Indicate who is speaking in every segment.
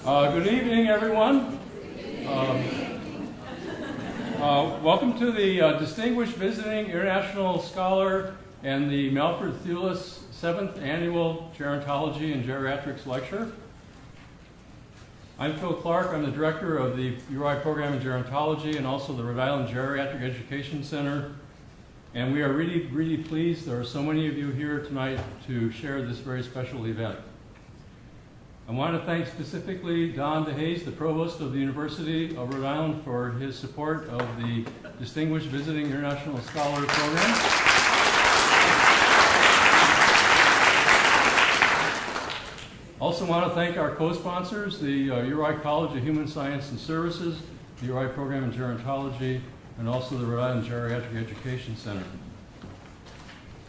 Speaker 1: Good evening, everyone. Welcome to the Distinguished Visiting International Scholar and the Malford Thewlis 7th Annual Gerontology and Geriatrics Lecture. I'm Phil Clark. I'm the director of the Beauvais program in Gerontology and also the Rhode Island Geriatric Education Center. And we are really pleased there are so many of you here tonight to share this very special event. I want to thank specifically Don DeHaze, the Provost of the University of Rhode Island, for his support of the Distinguished Visiting International Scholar Program. Also want to thank our co-sponsors, the URI College of Human Science and Services, the URI program in Gerontology, and also the Rhode Island Geriatric Education Center.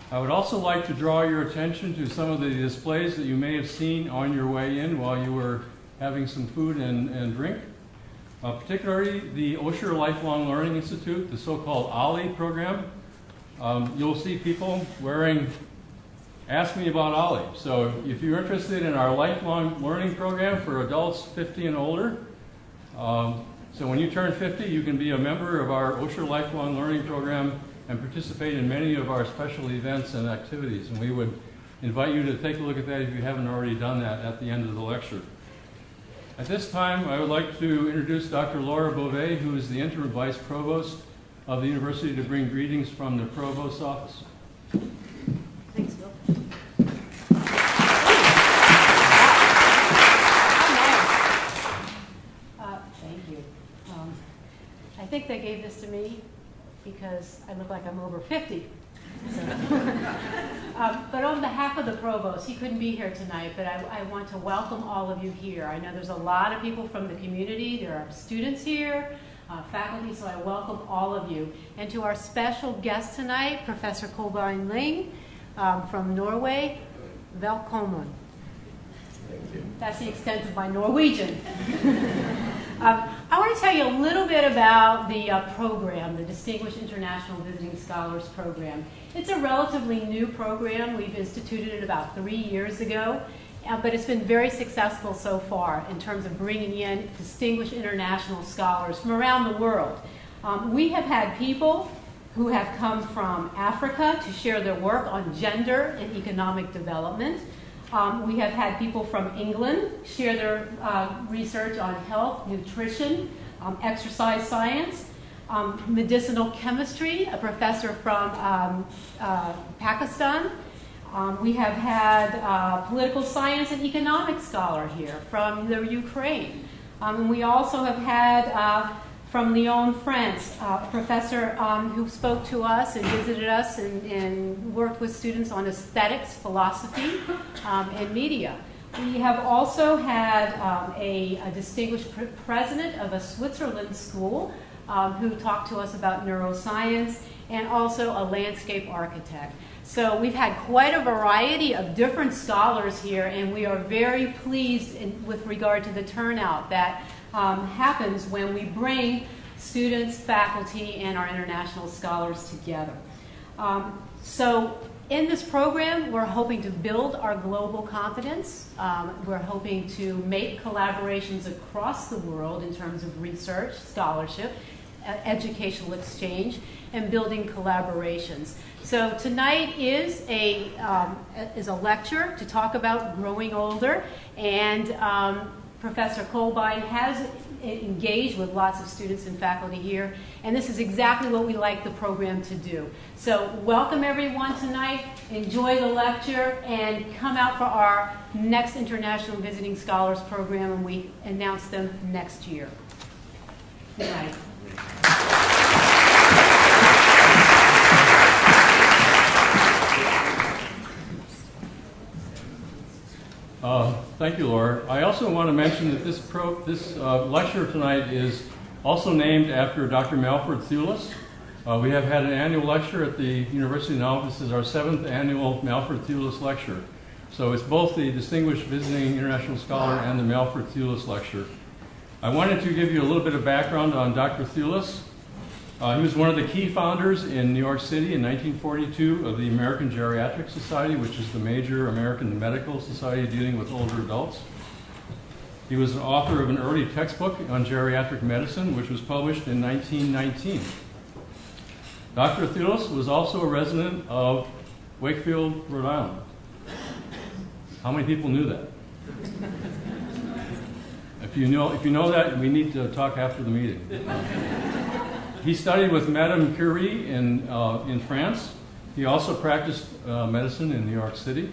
Speaker 1: I would also like to draw your attention to some of the displays that you may have seen on your way in while you were having some food and drink. Particularly the Osher Lifelong Learning Institute, the so-called OLLI program. You'll see people wearing Ask Me About OLLI. So if you're interested in our lifelong learning program for adults 50 and older, so when you turn 50, you can be a member of our Osher Lifelong Learning program and participate in many of our special events and activities. And we would invite you to take a look at that if you haven't already done that at the end of the lecture. At this time, I would like to introduce Dr. Laura Beauvais, who is the interim vice provost of the university, to bring greetings from the provost's office.
Speaker 2: Thanks, Bill. Thank you. I think they gave this to me because I look like I'm over 50. So. But on behalf of the provost, he couldn't be here tonight, but I want to welcome all of you here. I know there's a lot of people from the community. There are students here, faculty, so I welcome all of you. And to our special guest tonight, Professor Kolbein Lyng from Norway, Velkommen.
Speaker 1: Thank you.
Speaker 2: That's the extent of my Norwegian. I want to tell you a little bit about the program, the Distinguished International Visiting Scholars Program. It's a relatively new program. We've instituted it about 3 years ago, but it's been very successful so far in terms of bringing in distinguished international scholars from around the world. We have had people who have come from Africa to share their work on gender and economic development. We have had people from England share their research on health, nutrition, exercise science, medicinal chemistry, a professor from Pakistan. We have had political science and economic scholar here from the Ukraine. And we also have had from Lyon, France, a professor who spoke to us and visited us and worked with students on aesthetics, philosophy, and media. We have also had a distinguished president of a Switzerland school who talked to us about neuroscience, and also a landscape architect. So we've had quite a variety of different scholars here, and we are very pleased with regard to the turnout that happens when we bring students, faculty, and our international scholars together. So in this program, we're hoping to build our global competence. We're hoping to make collaborations across the world in terms of research, scholarship, educational exchange, and building collaborations. So tonight is a lecture to talk about growing older, and Professor Kolbein has engaged with lots of students and faculty here, and this is exactly what we like the program to do. So welcome everyone tonight, enjoy the lecture, and come out for our next International Visiting Scholars program, and we announce them next year. Good night.
Speaker 1: Thank you, Laura. I also want to mention that this lecture tonight is also named after Dr. Malford Thewlis. We have had an annual lecture at the university now. This is our 7th annual Malford Thewlis Lecture. So it's both the Distinguished Visiting International Scholar and the Malford Thewlis Lecture. I wanted to give you a little bit of background on Dr. Thewlis. He was one of the key founders in New York City in 1942 of the American Geriatric Society, which is the major American medical society dealing with older adults. He was an author of an early textbook on geriatric medicine, which was published in 1919. Dr. Thewlis was also a resident of Wakefield, Rhode Island. How many people knew that? If you know that, we need to talk after the meeting. He studied with Madame Curie in France. He also practiced medicine in New York City.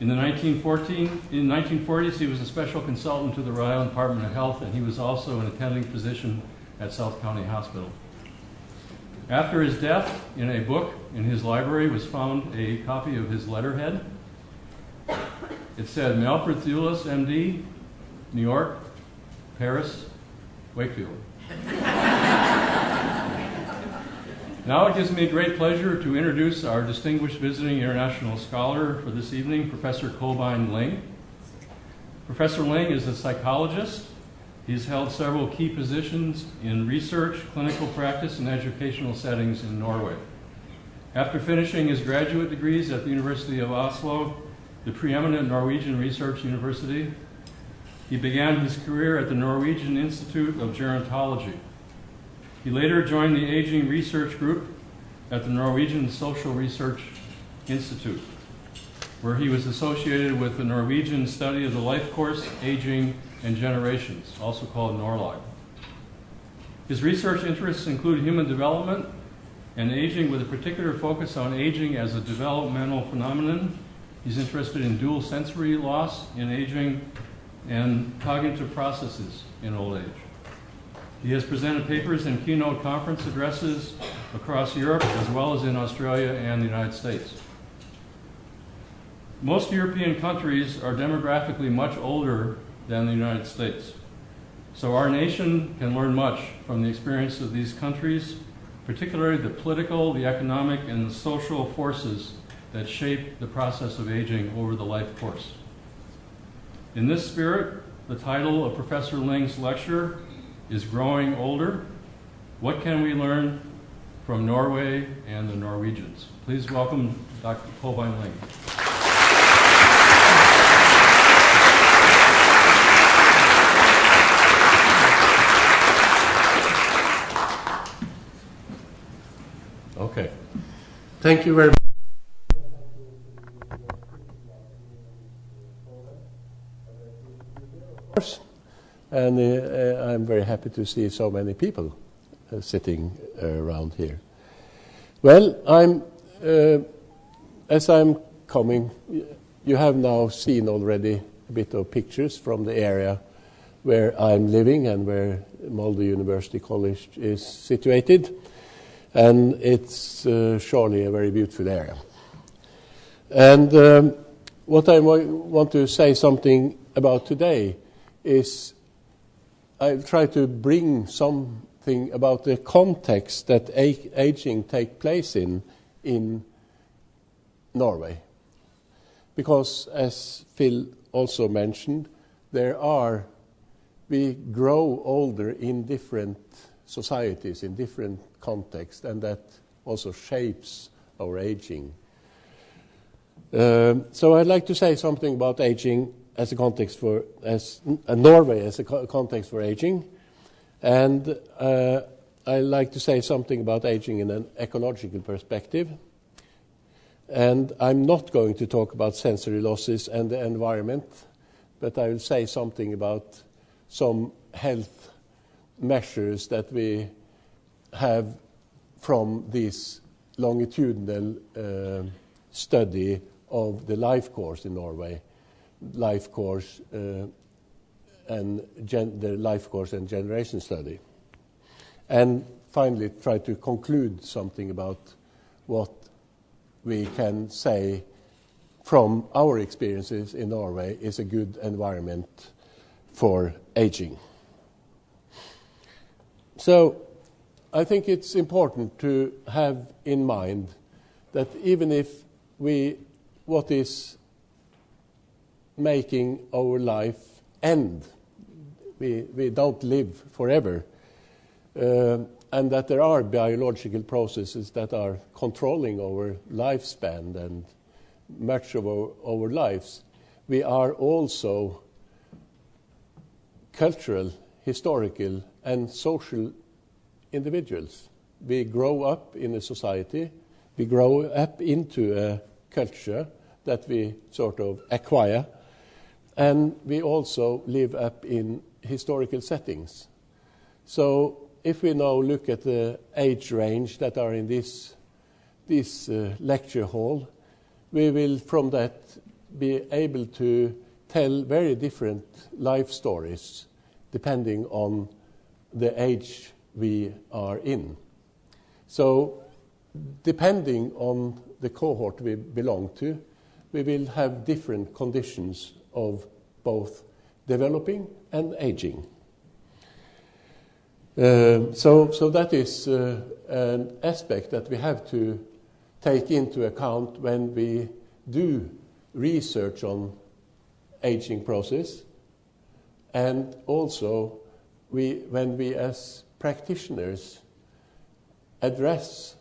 Speaker 1: In the 1940s, he was a special consultant to the Rhode Island Department of Health, and he was also an attending physician at South County Hospital. After his death, in a book in his library was found a copy of his letterhead. It said, Malford Thewlis, MD, New York, Paris, Wakefield. Now it gives me great pleasure to introduce our distinguished visiting international scholar for this evening, Professor Kolbein Lyng. Professor Lyng is a psychologist. He's held several key positions in research, clinical practice, and educational settings in Norway. After finishing his graduate degrees at the University of Oslo, the preeminent Norwegian Research University, he began his career at the Norwegian Institute of Gerontology. He later joined the Aging Research Group at the Norwegian Social Research Institute, where he was associated with the Norwegian Study of the Life Course, Aging, and Generations, also called NORLAG. His research interests include human development and aging, with a particular focus on aging as a developmental phenomenon. He's interested in dual sensory loss in aging and cognitive processes in old age. He has presented papers and keynote conference addresses across Europe, as well as in Australia and the United States. Most European countries are demographically much older than the United States. So our nation can learn much from the experience of these countries, particularly the political, the economic, and the social forces that shape the process of aging over the life course. In this spirit, the title of Professor Lyng's lecture is Growing Older. What can we learn from Norway and the Norwegians? Please welcome Dr. Kolbein Lyng. Okay.
Speaker 3: Thank you very much. And I'm very happy to see so many people sitting around here. Well, as I'm coming, you have now seen already a bit of pictures from the area where I'm living and where Molde University College is situated. And it's surely a very beautiful area. And what I want to say something about today is I'll try to bring something about the context that aging takes place in Norway. Because, as Phil also mentioned, we grow older in different societies, in different contexts, and that also shapes our aging. So I'd like to say something about aging as a context for Norway as a context for aging, and I like to say something about aging in an ecological perspective. And I'm not going to talk about sensory losses and the environment, but I will say something about some health measures that we have from this longitudinal study of the life course in Norway. Life course and the life course and generation study, and finally try to conclude something about what we can say from our experiences in Norway is a good environment for aging. So I think it's important to have in mind that even if what is making our life end, we don't live forever, and that there are biological processes that are controlling our lifespan and much of our lives, we are also cultural, historical, and social individuals. We grow up in a society, we grow up into a culture that we sort of acquire, and we also live up in historical settings. So if we now look at the age range that are in this lecture hall, we will from that be able to tell very different life stories depending on the age we are in. So depending on the cohort we belong to, we will have different conditions of both developing and aging. So that is an aspect that we have to take into account when we do research on aging process, and also when we as practitioners address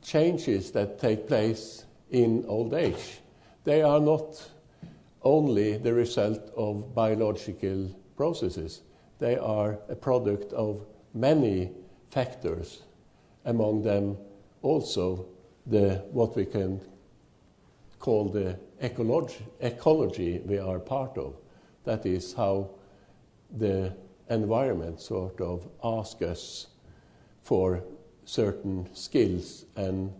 Speaker 3: changes that take place in old age. They are not only the result of biological processes. They are a product of many factors, among them also what we can call the ecology we are part of. That is how the environment sort of asks us for certain skills and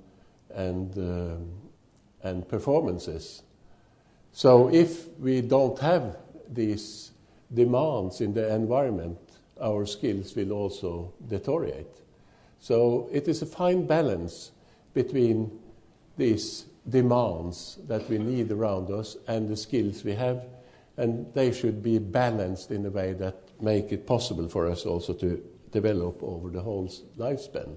Speaker 3: performances. So if we don't have these demands in the environment, our skills will also deteriorate. So it is a fine balance between these demands that we need around us and the skills we have, and they should be balanced in a way that make it possible for us also to develop over the whole lifespan.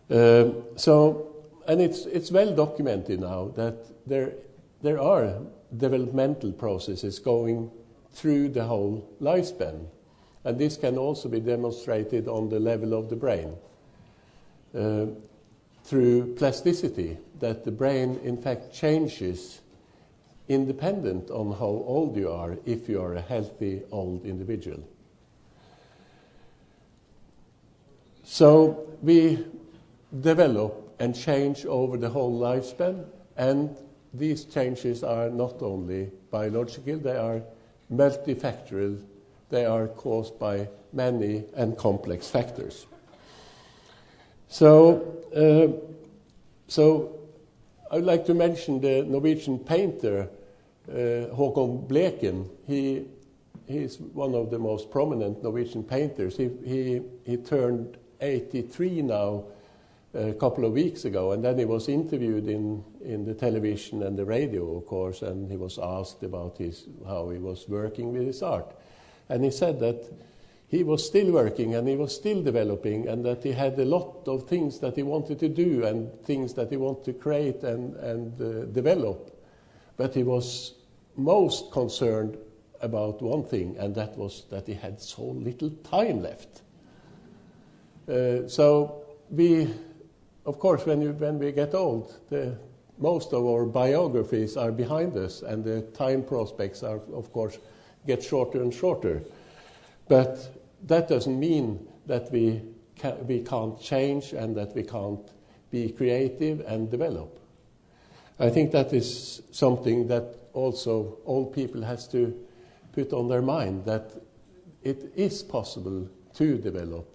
Speaker 3: And it's well documented now that there are developmental processes going through the whole lifespan, and this can also be demonstrated on the level of the brain through plasticity, that the brain in fact changes independent on how old you are if you are a healthy old individual. So we develop and change over the whole lifespan, and these changes are not only biological, they are multifactorial, they are caused by many and complex factors. So I would like to mention the Norwegian painter Håkon Bleken. He is one of the most prominent Norwegian painters. He turned 83 now a couple of weeks ago, and then he was interviewed in the television and the radio, of course, and he was asked about how he was working with his art. And he said that he was still working and he was still developing, and that he had a lot of things that he wanted to do and things that he wanted to create and develop. But he was most concerned about one thing, and that was that he had so little time left. So we, of course, when we get old, most of our biographies are behind us, and the time prospects are, of course, get shorter and shorter. But that doesn't mean that we can't change and that we can't be creative and develop. I think that is something that also old people has to put on their mind, that it is possible to develop,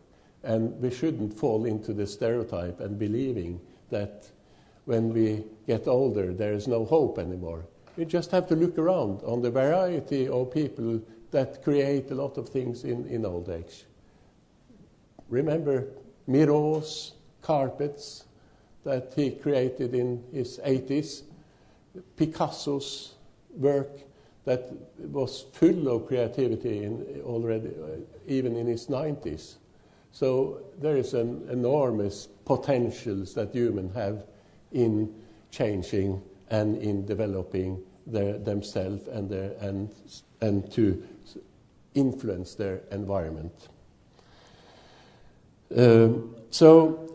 Speaker 3: and we shouldn't fall into the stereotype and believing that when we get older there is no hope anymore. We just have to look around on the variety of people that create a lot of things in old age. Remember Miro's carpets that he created in his 80s, Picasso's work that was full of creativity already, even in his 90s. So there is an enormous potentials that humans have in changing and in developing themselves and to influence their environment. So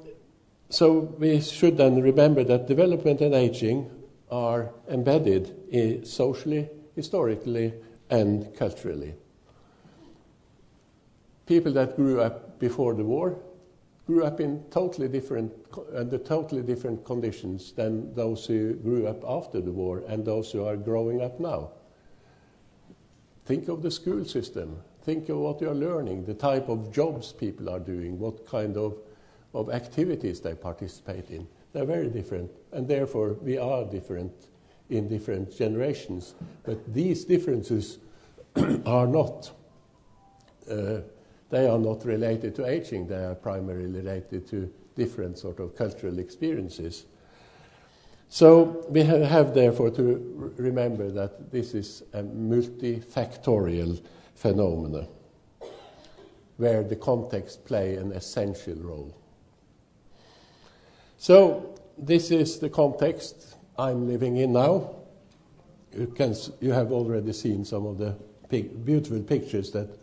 Speaker 3: we should then remember that development and aging are embedded socially, historically, and culturally. people that grew up before the war grew up in under totally different conditions than those who grew up after the war and those who are growing up now. Think of the school system. Think of what you're learning, the type of jobs people are doing, what kind of activities they participate in. They're very different, and therefore we are different in different generations. But these differences are not they are not related to aging. They are primarily related to different sort of cultural experiences. So we have therefore to remember that this is a multifactorial phenomenon where the context plays an essential role. So this is the context I'm living in now. You have already seen some of the beautiful pictures that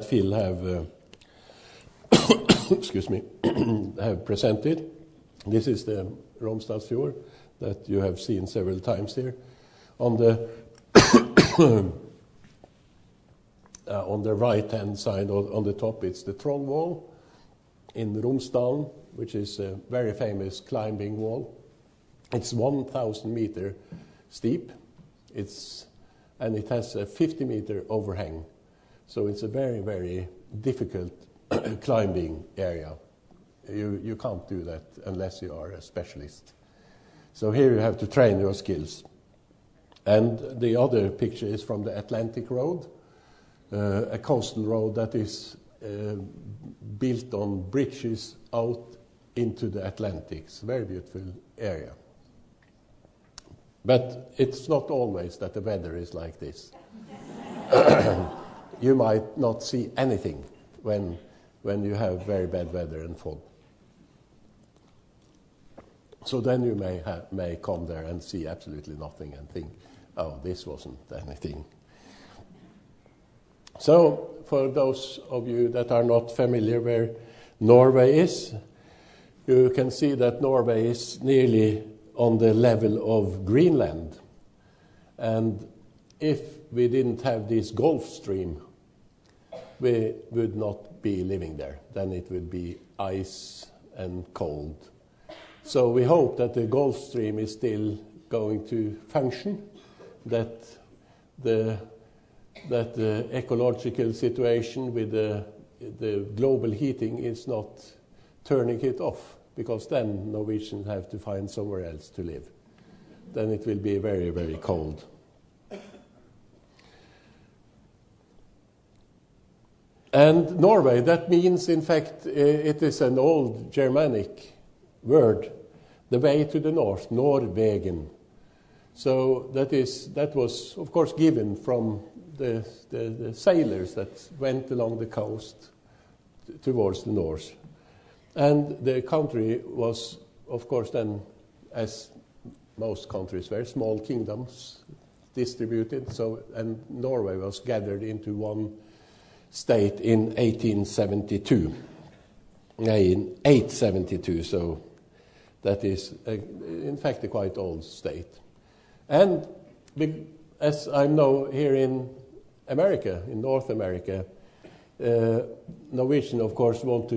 Speaker 3: Phil have excuse me, have presented. This is the Romsdalsfjord that you have seen several times here. On the on the right-hand side, on the top, it's the Troll Wall in Romsdalen, which is a very famous climbing wall. It's 1,000 meter steep. And it has a 50-meter overhang. So it's a very, very difficult climbing area. You can't do that unless you are a specialist. So here you have to train your skills. And the other picture is from the Atlantic Road, a coastal road that is built on bridges out into the Atlantic. It's a very beautiful area. But it's not always that the weather is like this. You might not see anything when you have very bad weather and fog. So then you may come there and see absolutely nothing and think, oh, this wasn't anything. So for those of you that are not familiar where Norway is, you can see that Norway is nearly on the level of Greenland. And if we didn't have this Gulf Stream, we would not be living there. Then it would be ice and cold. So we hope that the Gulf Stream is still going to function, that the ecological situation with the global heating is not turning it off, because then Norwegians have to find somewhere else to live. Then it will be very, very cold. And Norway, that means, in fact, it is an old Germanic word, the way to the north, Norwegen. So that was, of course, given from the sailors that went along the coast towards the north. And the country was, of course, then, as most countries were, small kingdoms distributed. So, and Norway was gathered into one state in 1872. In 872, so that is, in fact, a quite old state. And as I know here in America, in North America, Norwegians, of course, want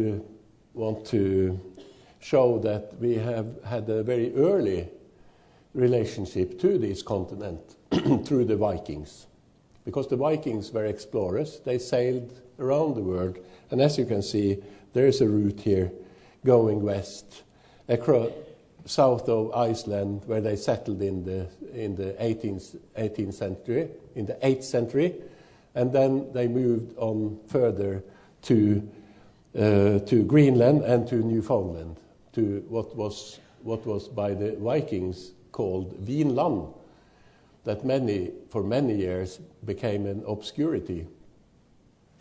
Speaker 3: to show that we have had a very early relationship to this continent through the Vikings. Because the Vikings were explorers, they sailed around the world, and as you can see, there is a route here going west, across south of Iceland, where they settled in the 18th century, in the 8th century, and then they moved on further to Greenland and to Newfoundland, to what was by the Vikings called Vinland, that for many years became an obscurity,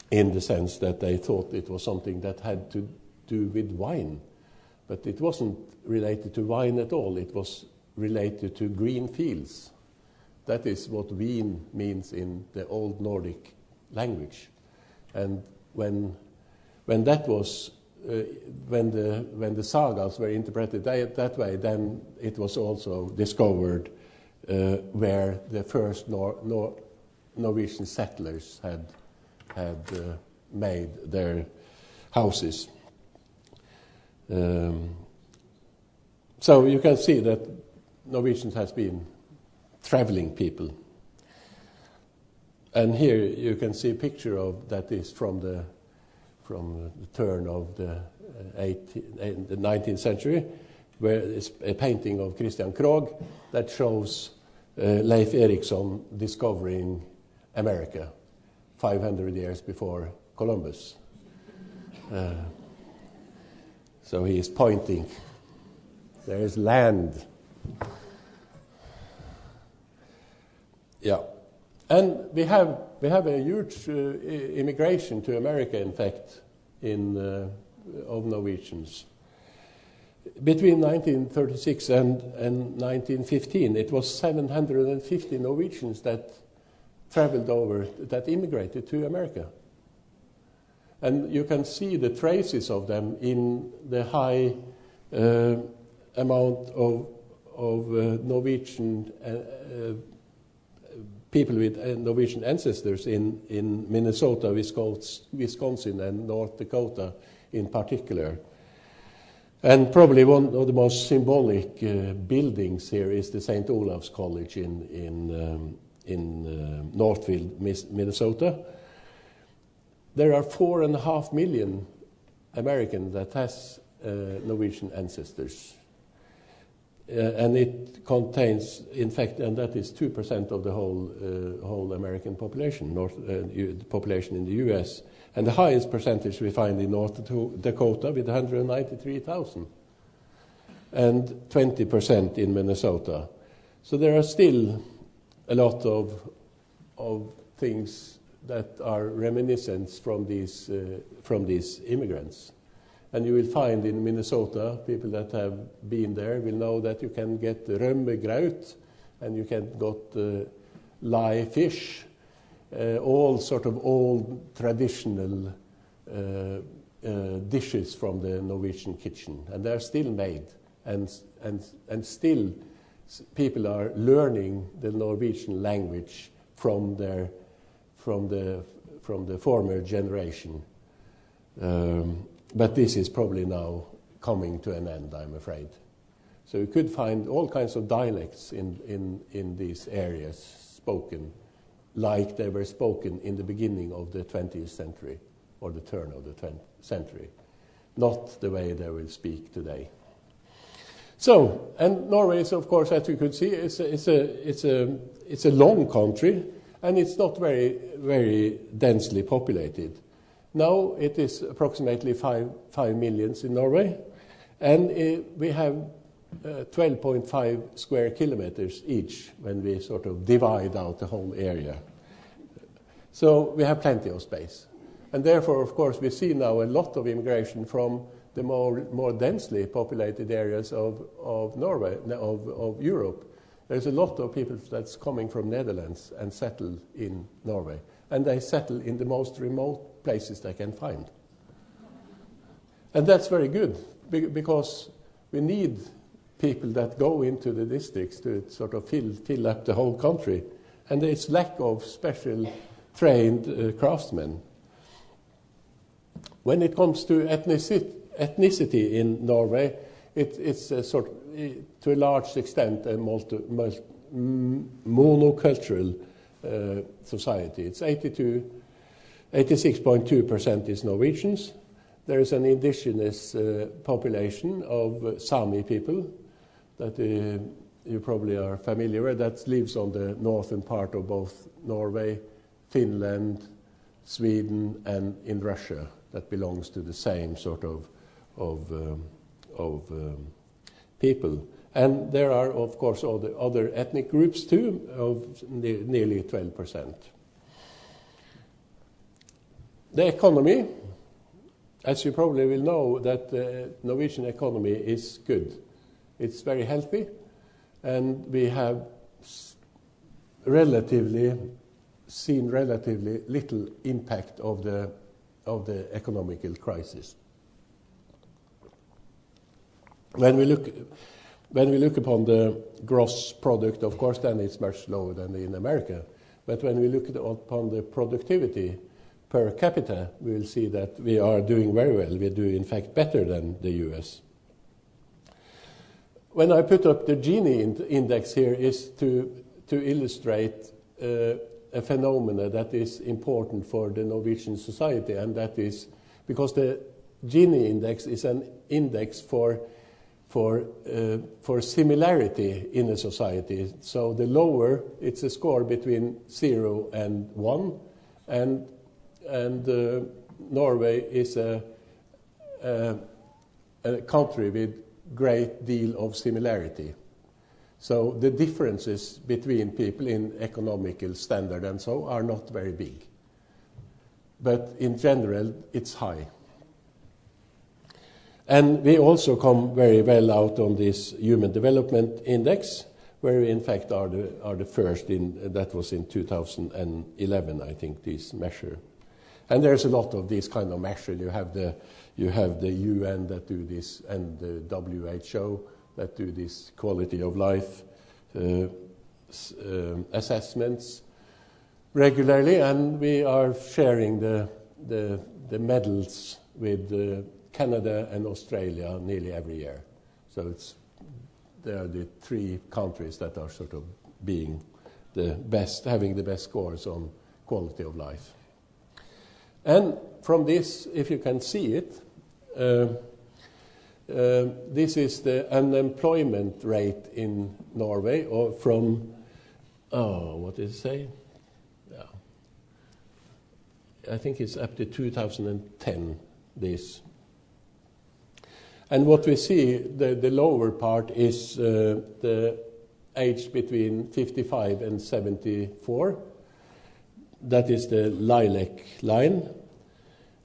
Speaker 3: in the sense that they thought it was something that had to do with wine. But it wasn't related to wine at all. It was related to green fields. That is what vin means in the Old Nordic language. And when that was when the sagas were interpreted that way, then it was also discovered where the first Norwegian settlers had made their houses. So you can see that Norwegians has been traveling people. And here you can see a picture of that is from the turn of the 19th century, where it's a painting of Christian Krogh that shows Leif Eriksson discovering America 500 years before Columbus. So he is pointing. There is land. Yeah. And we have a huge immigration to America, in fact, of Norwegians. Between 1936 and 1915, it was 750 Norwegians that traveled over, that immigrated to America. And you can see the traces of them in the high amount of Norwegian people with Norwegian ancestors in Minnesota, Wisconsin, and North Dakota in particular. And probably one of the most symbolic buildings here is the St. Olav's College in Northfield, Minnesota. There are 4.5 million Americans that has Norwegian ancestors. And it contains, in fact, and that is 2% of the whole American population, the population in the U.S. And the highest percentage we find in North Dakota with 193,000, and 20% in Minnesota. So there are still a lot of things that are reminiscence from these immigrants. And you will find in Minnesota, people that have been there will know that you can get rømmegraut, and you can get lye fish, all sort of old traditional dishes from the Norwegian kitchen. And they're still made, and still people are learning the Norwegian language from the former generation. But this is probably now coming to an end, I'm afraid. So you could find all kinds of dialects in these areas spoken like they were spoken in the beginning of the 20th century, or the turn of the 20th century. Not the way they will speak today. So, and Norway is, of course, as you could see, it's a long country, and it's not very, very densely populated. Now it is approximately 5 million in Norway, and we have 12.5 square kilometers each when we sort of divide out the whole area. So we have plenty of space. And therefore, of course, we see now a lot of immigration from the more densely populated areas of Norway, of Europe. There's a lot of people that's coming from Netherlands and settle in Norway. And they settle in the most remote places they can find. And that's very good, because we need people that go into the districts to sort of fill up the whole country. And there's lack of special trained craftsmen. When it comes to ethnicity in Norway, it's a sort of, to a large extent, a monocultural society. It's 86.2% is Norwegians. There is an indigenous population of Sami people that you probably are familiar with, that lives on the northern part of both Norway, Finland, Sweden, and in Russia, that belongs to the same sort of people. And there are, of course, other ethnic groups too, of nearly 12%. The economy, as you probably will know, that the Norwegian economy is good. It's very healthy, and we have seen relatively little impact of the economical crisis. When we look upon the gross product, of course, then it's much lower than in America. But when we look upon the productivity per capita, we will see that we are doing very well. We do, in fact, better than the US. When I put up the Gini index here is to illustrate a phenomena that is important for the Norwegian society, and that is because the Gini index is an index for similarity in a society. So the lower, it's a score between 0 and 1, and Norway is a country with great deal of similarity. So the differences between people in economical standard and so are not very big. But in general, it's high. And we also come very well out on this Human Development Index, where we in fact are the first that was in 2011, I think, this measure. And there's a lot of these kind of measures. You have the UN that do this, and the WHO that do this quality of life assessments regularly, and we are sharing the medals with Canada and Australia nearly every year. So they are the three countries that are sort of being the best, having the best scores on quality of life. And from this, if you can see it, this is the unemployment rate in Norway, or from, what did it say? Yeah. I think it's up to 2010, this. And what we see, the lower part is the age between 55 and 74. That is the lilac line.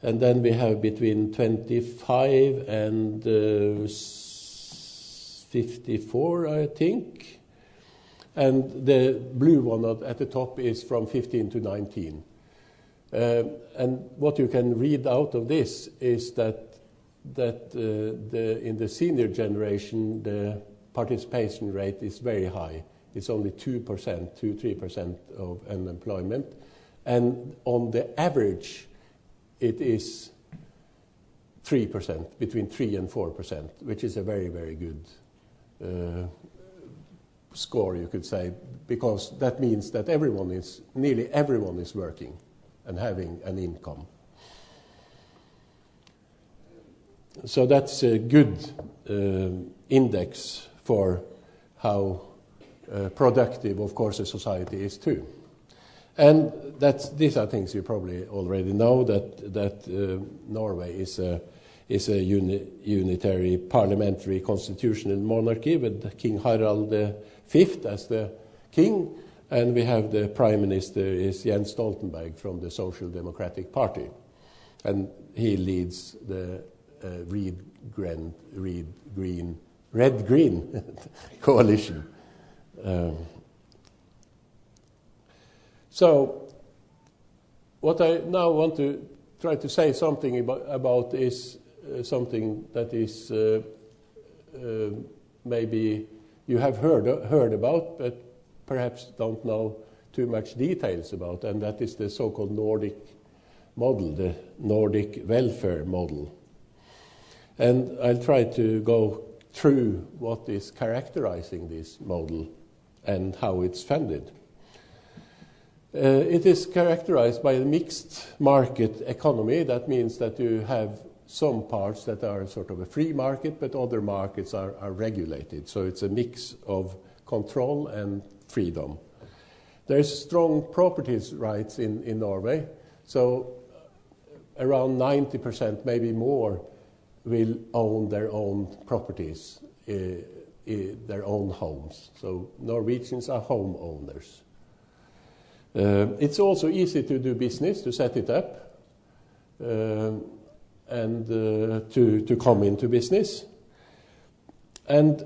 Speaker 3: And then we have between 25 and 54, I think. And the blue one at the top is from 15 to 19. And what you can read out of this is that in the senior generation, the participation rate is very high. It's only 2%-3% of unemployment. And on the average, it is 3%, between 3 and 4%, which is a very, very good score, you could say, because that means that nearly everyone is working and having an income. So that's a good index for how productive, of course, a society is too. And these are things you probably already know, that Norway is a unitary parliamentary constitutional monarchy with King Harald V as the king, and we have the prime minister is Jens Stoltenberg from the Social Democratic Party, and he leads the red-green coalition. So what I now want to try to say something about is something that is maybe you have heard about, but perhaps don't know too much details about, and that is the so-called Nordic model, the Nordic welfare model. And I'll try to go through what is characterizing this model and how it's funded. It is characterized by a mixed market economy. That means that you have some parts that are sort of a free market, but other markets are regulated. So it's a mix of control and freedom. There's strong property rights in Norway. So around 90%, maybe more, will own their own properties, their own homes. So Norwegians are homeowners. It's also easy to do business, to set it up, and to come into business. And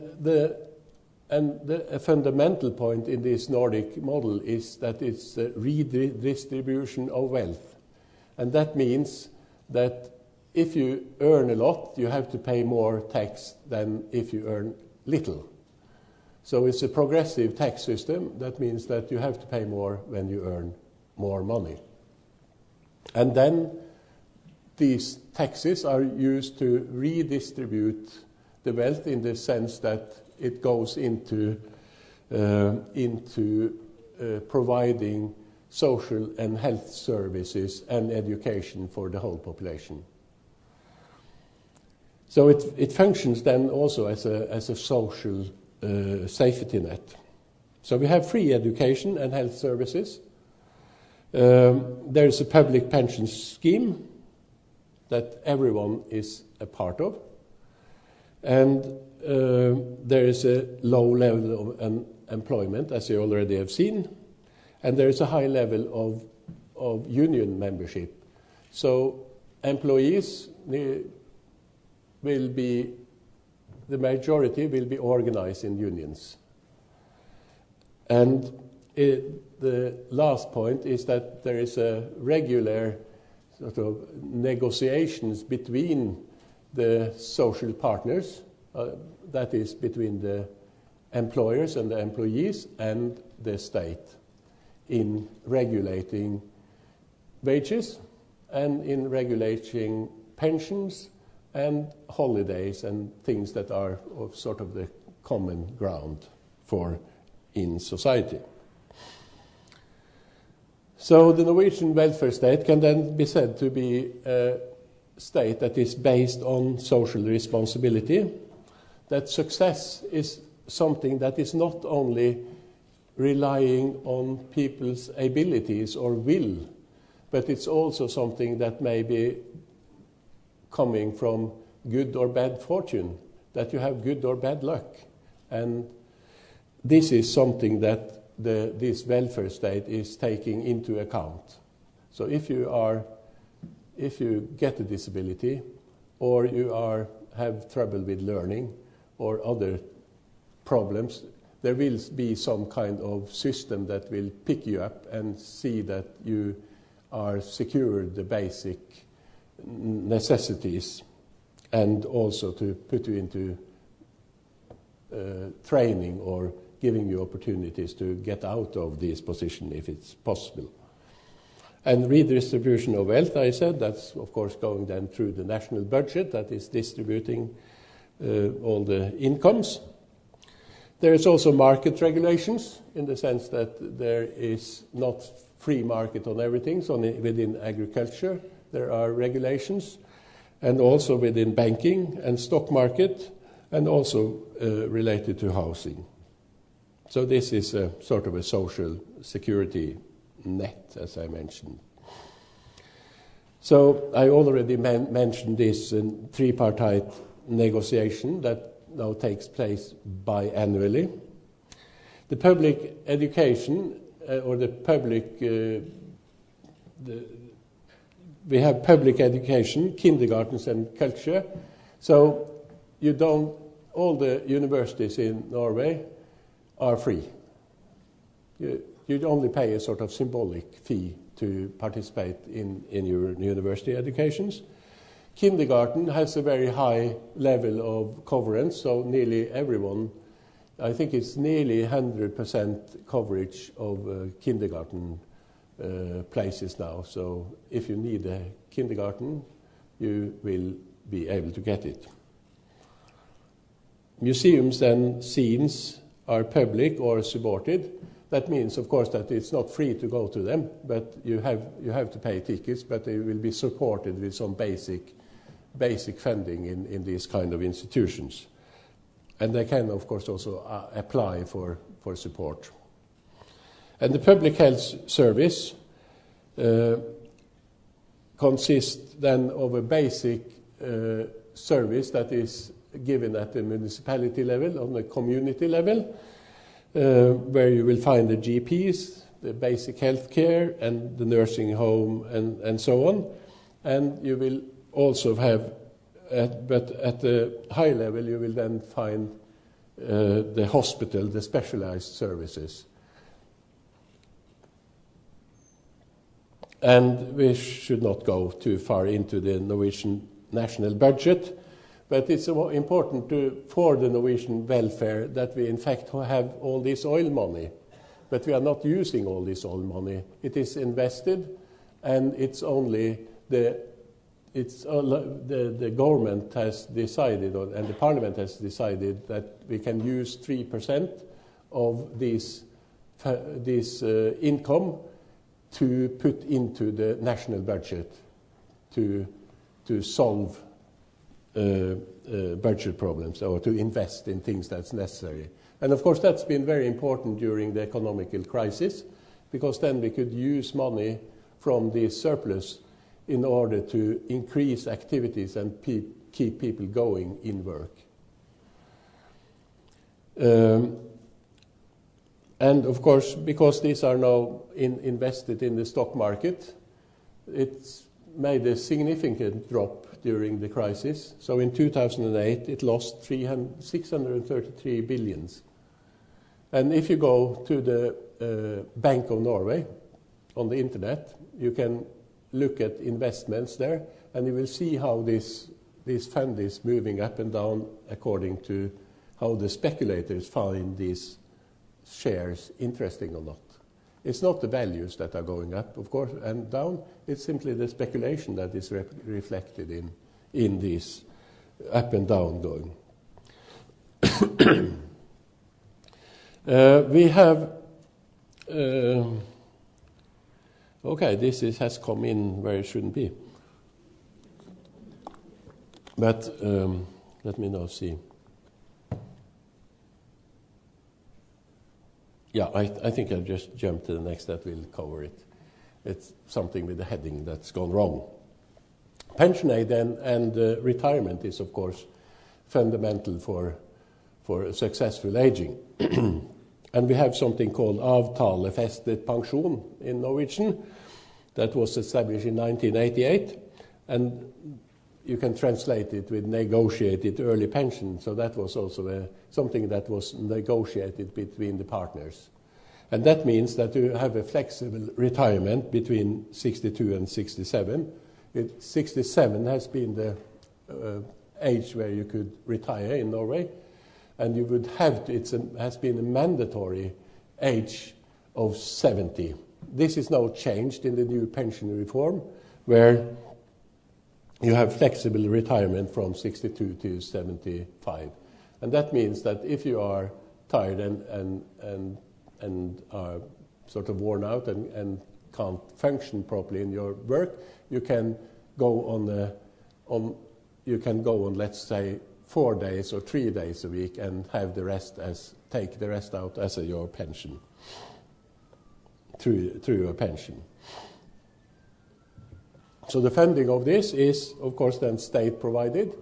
Speaker 3: a fundamental point in this Nordic model is that it's a redistribution of wealth. And that means that if you earn a lot, you have to pay more tax than if you earn little. So it's a progressive tax system. That means that you have to pay more when you earn more money. And then these taxes are used to redistribute the wealth in the sense that it goes into providing social and health services and education for the whole population. So it functions then also as a social safety net. So we have free education and health services. There is a public pension scheme that everyone is a part of. And there is a low level of employment, as you already have seen. And there is a high level of union membership. So employees will be, the majority will be organized in unions. And the last point is that there is a regular sort of negotiations between the social partners, that is between the employers and the employees and the state, in regulating wages and in regulating pensions and holidays and things that are of sort of the common ground for in society. So the Norwegian welfare state can then be said to be a state that is based on social responsibility, that success is something that is not only relying on people's abilities or will, but it's also something that may be coming from good or bad fortune, that you have good or bad luck. And this is something that this welfare state is taking into account. So if you get a disability, or you have trouble with learning, or other problems, there will be some kind of system that will pick you up and see that you are secured the basic necessities, and also to put you into training or giving you opportunities to get out of this position if it's possible. And redistribution of wealth, I said, that's of course going then through the national budget that is distributing all the incomes. There is also market regulations in the sense that there is not free market on everything. So within agriculture there are regulations, and also within banking and stock market, and also related to housing. So this is a sort of a social security net, as I mentioned. So I already mentioned this tripartite negotiation that now takes place biannually. The public education, or the public, we have public education, kindergartens and culture. So all the universities in Norway are free. You only pay a sort of symbolic fee to participate in your university educations. Kindergarten has a very high level of coverage, so nearly everyone, I think it's nearly 100% coverage of kindergarten places now. So if you need a kindergarten, you will be able to get it. Museums and scenes are public or supported. That means, of course, that it's not free to go to them, but you have to pay tickets, but they will be supported with some basic funding in these kind of institutions. And they can, of course, also apply for support. And the public health service consists then of a basic service that is given at the municipality level, on the community level, where you will find the GPs, the basic health care, and the nursing home, and so on. And you will also have, but at the high level, you will then find the hospital, the specialized services. And we should not go too far into the Norwegian national budget, But it's important for the Norwegian welfare that we in fact have all this oil money. But we are not using all this oil money. It is invested, and it's only the government has decided, and the parliament has decided, that we can use 3% of this income to put into the national budget to solve budget problems, or to invest in things that's necessary. And of course that's been very important during the economical crisis, because then we could use money from the surplus in order to increase activities and keep people going in work. And of course, because these are now invested in the stock market, it's made a significant drop during the crisis. So in 2008, it lost 633 billions. And if you go to the Bank of Norway on the internet, you can look at investments there, and you will see how this fund is moving up and down according to how the speculators find these shares interesting or not. It's not the values that are going up, of course, and down. It's simply the speculation that is reflected in these up and down going. We have... okay, this has come in where it shouldn't be. But let me now see. Yeah, I think I'll just jump to the next, that will cover it. It's something with the heading that's gone wrong. Pension aid and retirement is, of course, fundamental for successful aging. And we have something called avtalefestet pensjon in Norwegian that was established in 1988. And you can translate it with negotiated early pension. So that was also something that was negotiated between the partners. And that means that you have a flexible retirement between 62 and 67. 67 has been the age where you could retire in Norway. And you would have to, has been a mandatory age of 70. This is now changed in the new pension reform, where you have flexible retirement from 62 to 75. And that means that if you are tired and are sort of worn out and can't function properly in your work, you can go on let's say 4 days or 3 days a week and have the rest take the rest out as your pension through your pension. So the funding of this is, of course, then state provided.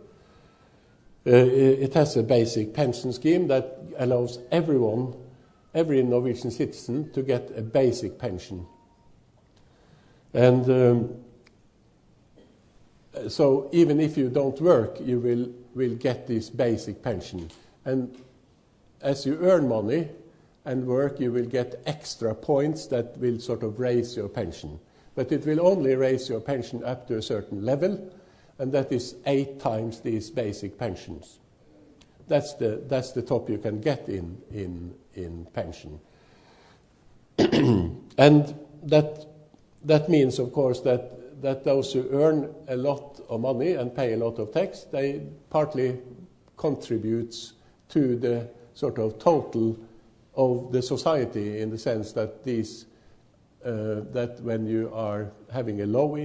Speaker 3: It has a basic pension scheme that allows everyone, every Norwegian citizen, to get a basic pension. And so even if you don't work, you will get this basic pension. And as you earn money and work, you will get extra points that will sort of raise your pension. But it will only raise your pension up to a certain level, and that is 8 times these basic pensions. That's the top you can get in pension. And that means, of course, that those who earn a lot of money and pay a lot of tax, they partly contributes to the sort of total of the society, in the sense that that when you are having a low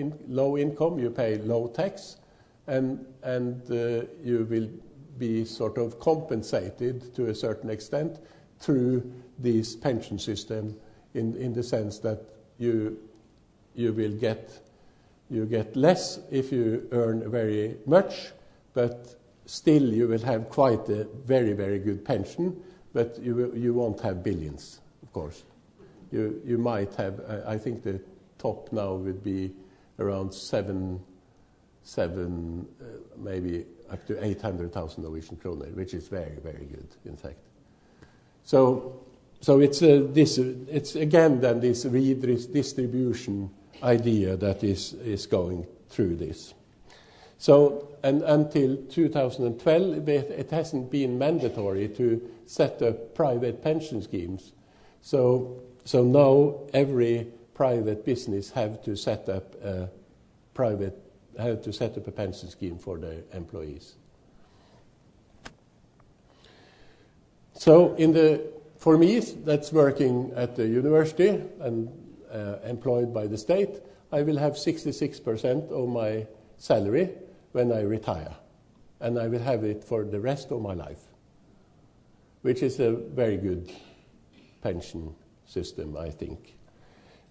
Speaker 3: income, you pay low tax, and you will be sort of compensated to a certain extent through this pension system, in the sense that you get less if you earn very much, but still you will have quite a very, very good pension, but you won't have billions, of course. You might have, I think the top now would be around seven, maybe up to 800,000 Norwegian kroner, which is very, very good, in fact. So it's again then this redistribution idea that is going through this. So, and until 2012, it hasn't been mandatory to set up private pension schemes. So now every private business have to set up a pension scheme for their employees. So for me, that's working at the university and employed by the state, I will have 66% of my salary when I retire. And I will have it for the rest of my life, which is a very good pension system, I think.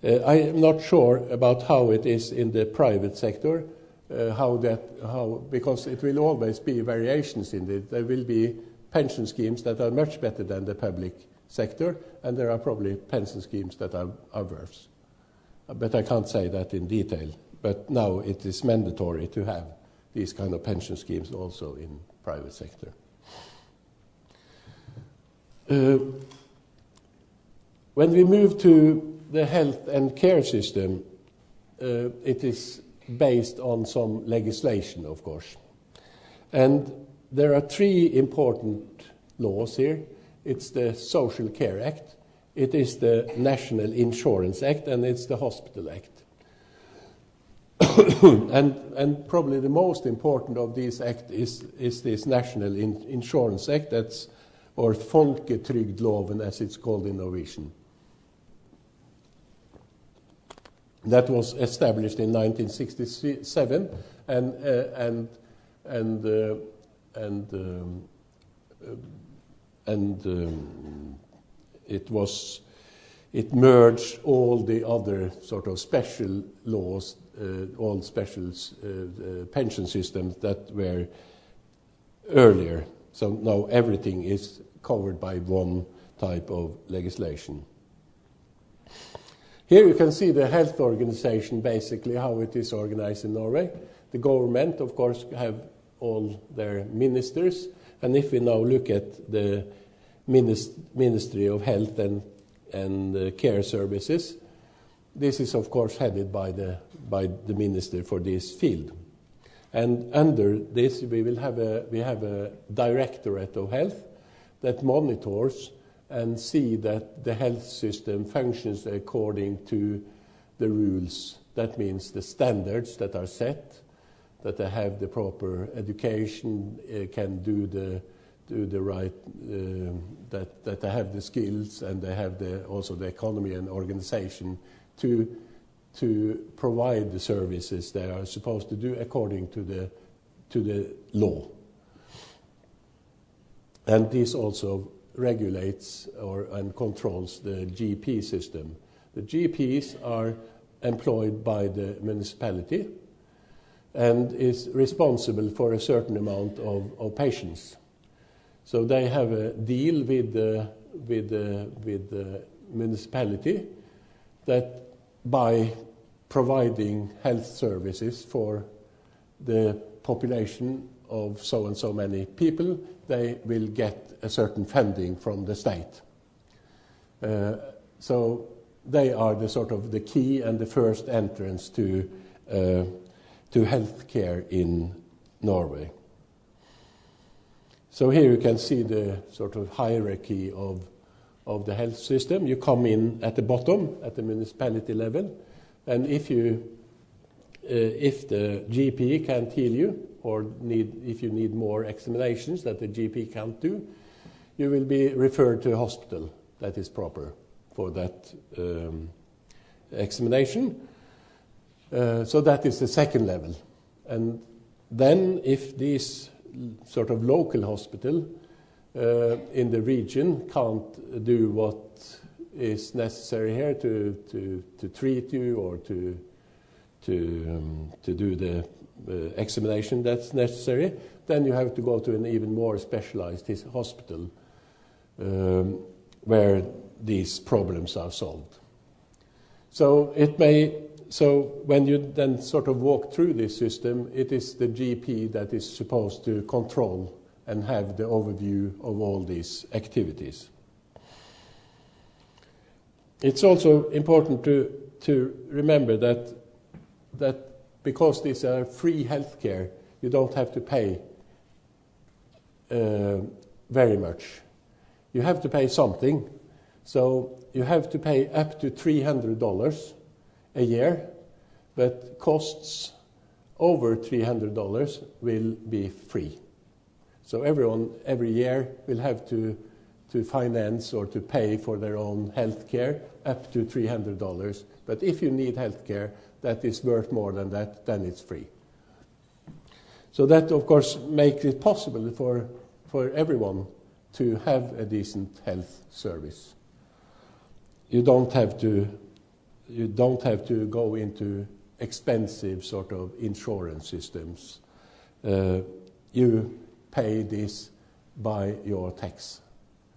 Speaker 3: I am not sure about how it is in the private sector, because it will always be variations in it. There will be pension schemes that are much better than the public sector, and there are probably pension schemes that are worse. But I can't say that in detail. But now it is mandatory to have these kind of pension schemes also in private sector. When we move to the health and care system, it is based on some legislation, of course. And there are three important laws here. It's the Social Care Act, it is the National Insurance Act, and it's the Hospital Act. and probably the most important of these acts is this National Insurance Act, or Folketrygdloven, as it's called in Norwegian. That was established in 1967, and it merged all the other sort of special laws, all special pension systems that were earlier. So now everything is covered by one type of legislation. Here you can see the health organization, basically how it is organized in Norway. The government, of course, have all their ministers, and if we now look at the Ministry of Health and Care Services, this is of course headed by the minister for this field. And under this we have a Directorate of Health that monitors and see that the health system functions according to the rules. That means the standards that are set, that they have the proper education, can do the right, that they have the skills, and they have also the economy and organization to provide the services they are supposed to do according to the law. And this also regulates and controls the GP system. The GPs are employed by the municipality and is responsible for a certain amount of patients. So they have a deal with the municipality that by providing health services for the population of so and so many people, they will get a certain funding from the state. So they are the sort of the key and the first entrance to health care in Norway. So here you can see the sort of hierarchy of the health system. You come in at the bottom, at the municipality level, and if the GP can't heal you, or if you need more examinations that the GP can't do, you will be referred to a hospital that is proper for that examination. So that is the second level. And then if this sort of local hospital in the region can't do what is necessary here to treat you or to do the examination that's necessary, then you have to go to an even more specialized hospital where these problems are solved. So when you then sort of walk through this system, it is the GP that is supposed to control and have the overview of all these activities. It's also important to remember that because these are free healthcare, you don't have to pay very much. You have to pay something. So you have to pay up to $300 a year, but costs over $300 will be free. So everyone every year will have to finance or to pay for their own health care up to $300. But if you need health care that is worth more than that, then it's free. So that, of course, makes it possible for everyone to have a decent health service. You don't have to go into expensive sort of insurance systems. You pay this by your tax.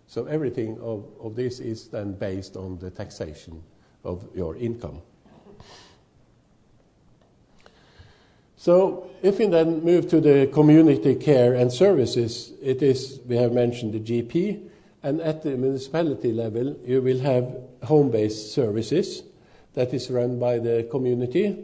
Speaker 3: So everything of this is then based on the taxation of your income. So if we then move to the community care and services, we have mentioned the GP, and at the municipality level you will have home-based services that is run by the community,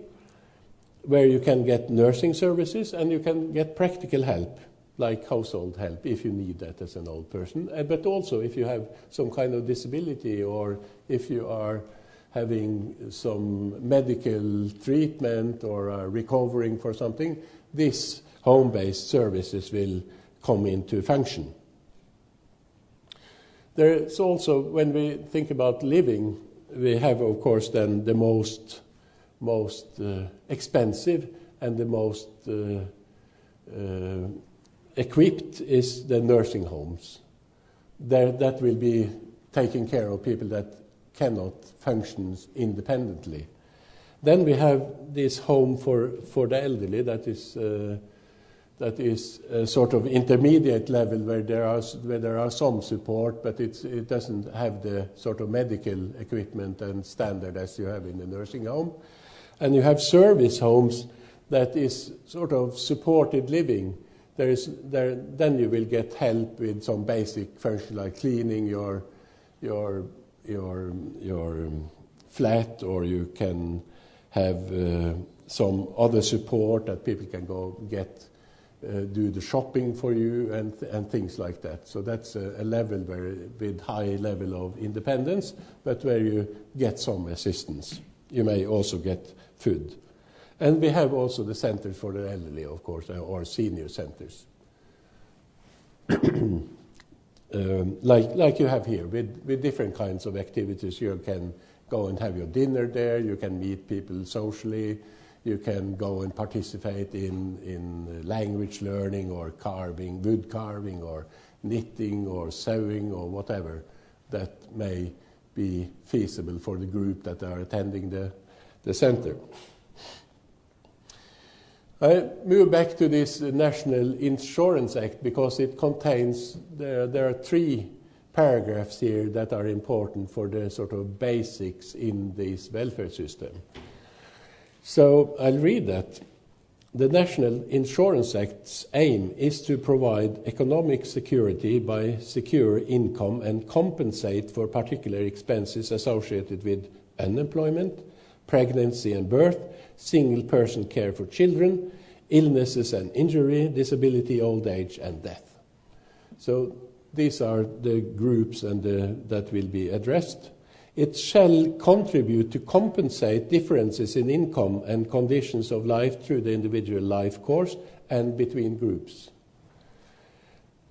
Speaker 3: where you can get nursing services and you can get practical help, like household help, if you need that as an old person, but also if you have some kind of disability or if you are having some medical treatment or are recovering for something, these home-based services will come into function. There's also, when we think about living, we have, of course, then the most expensive and the most equipped is the nursing homes. That will be taking care of people that cannot function independently. Then we have this home for the elderly that is a sort of intermediate level where there are some support, but it doesn't have the sort of medical equipment and standard as you have in the nursing home. And you have service homes that is sort of supported living. Then you will get help with some basic function like cleaning your flat, or you can have some other support that people can go get, do the shopping for you and things like that. So that's a level with high level of independence, but where you get some assistance. You may also get food. And we have also the centers for the elderly, of course, or senior centers. Like you have here, with different kinds of activities. You can go and have your dinner there, you can meet people socially, you can go and participate in language learning or carving, wood carving or knitting or sewing or whatever that may be feasible for the group that are attending the center. I move back to this National Insurance Act because it contains, there are 3 paragraphs here that are important for the sort of basics in this welfare system. So I'll read that. The National Insurance Act's aim is to provide economic security by secure income and compensate for particular expenses associated with unemployment, pregnancy and birth, single-person care for children, illnesses and injury, disability, old age, and death. So these are the groups that will be addressed. It shall contribute to compensate differences in income and conditions of life through the individual life course and between groups.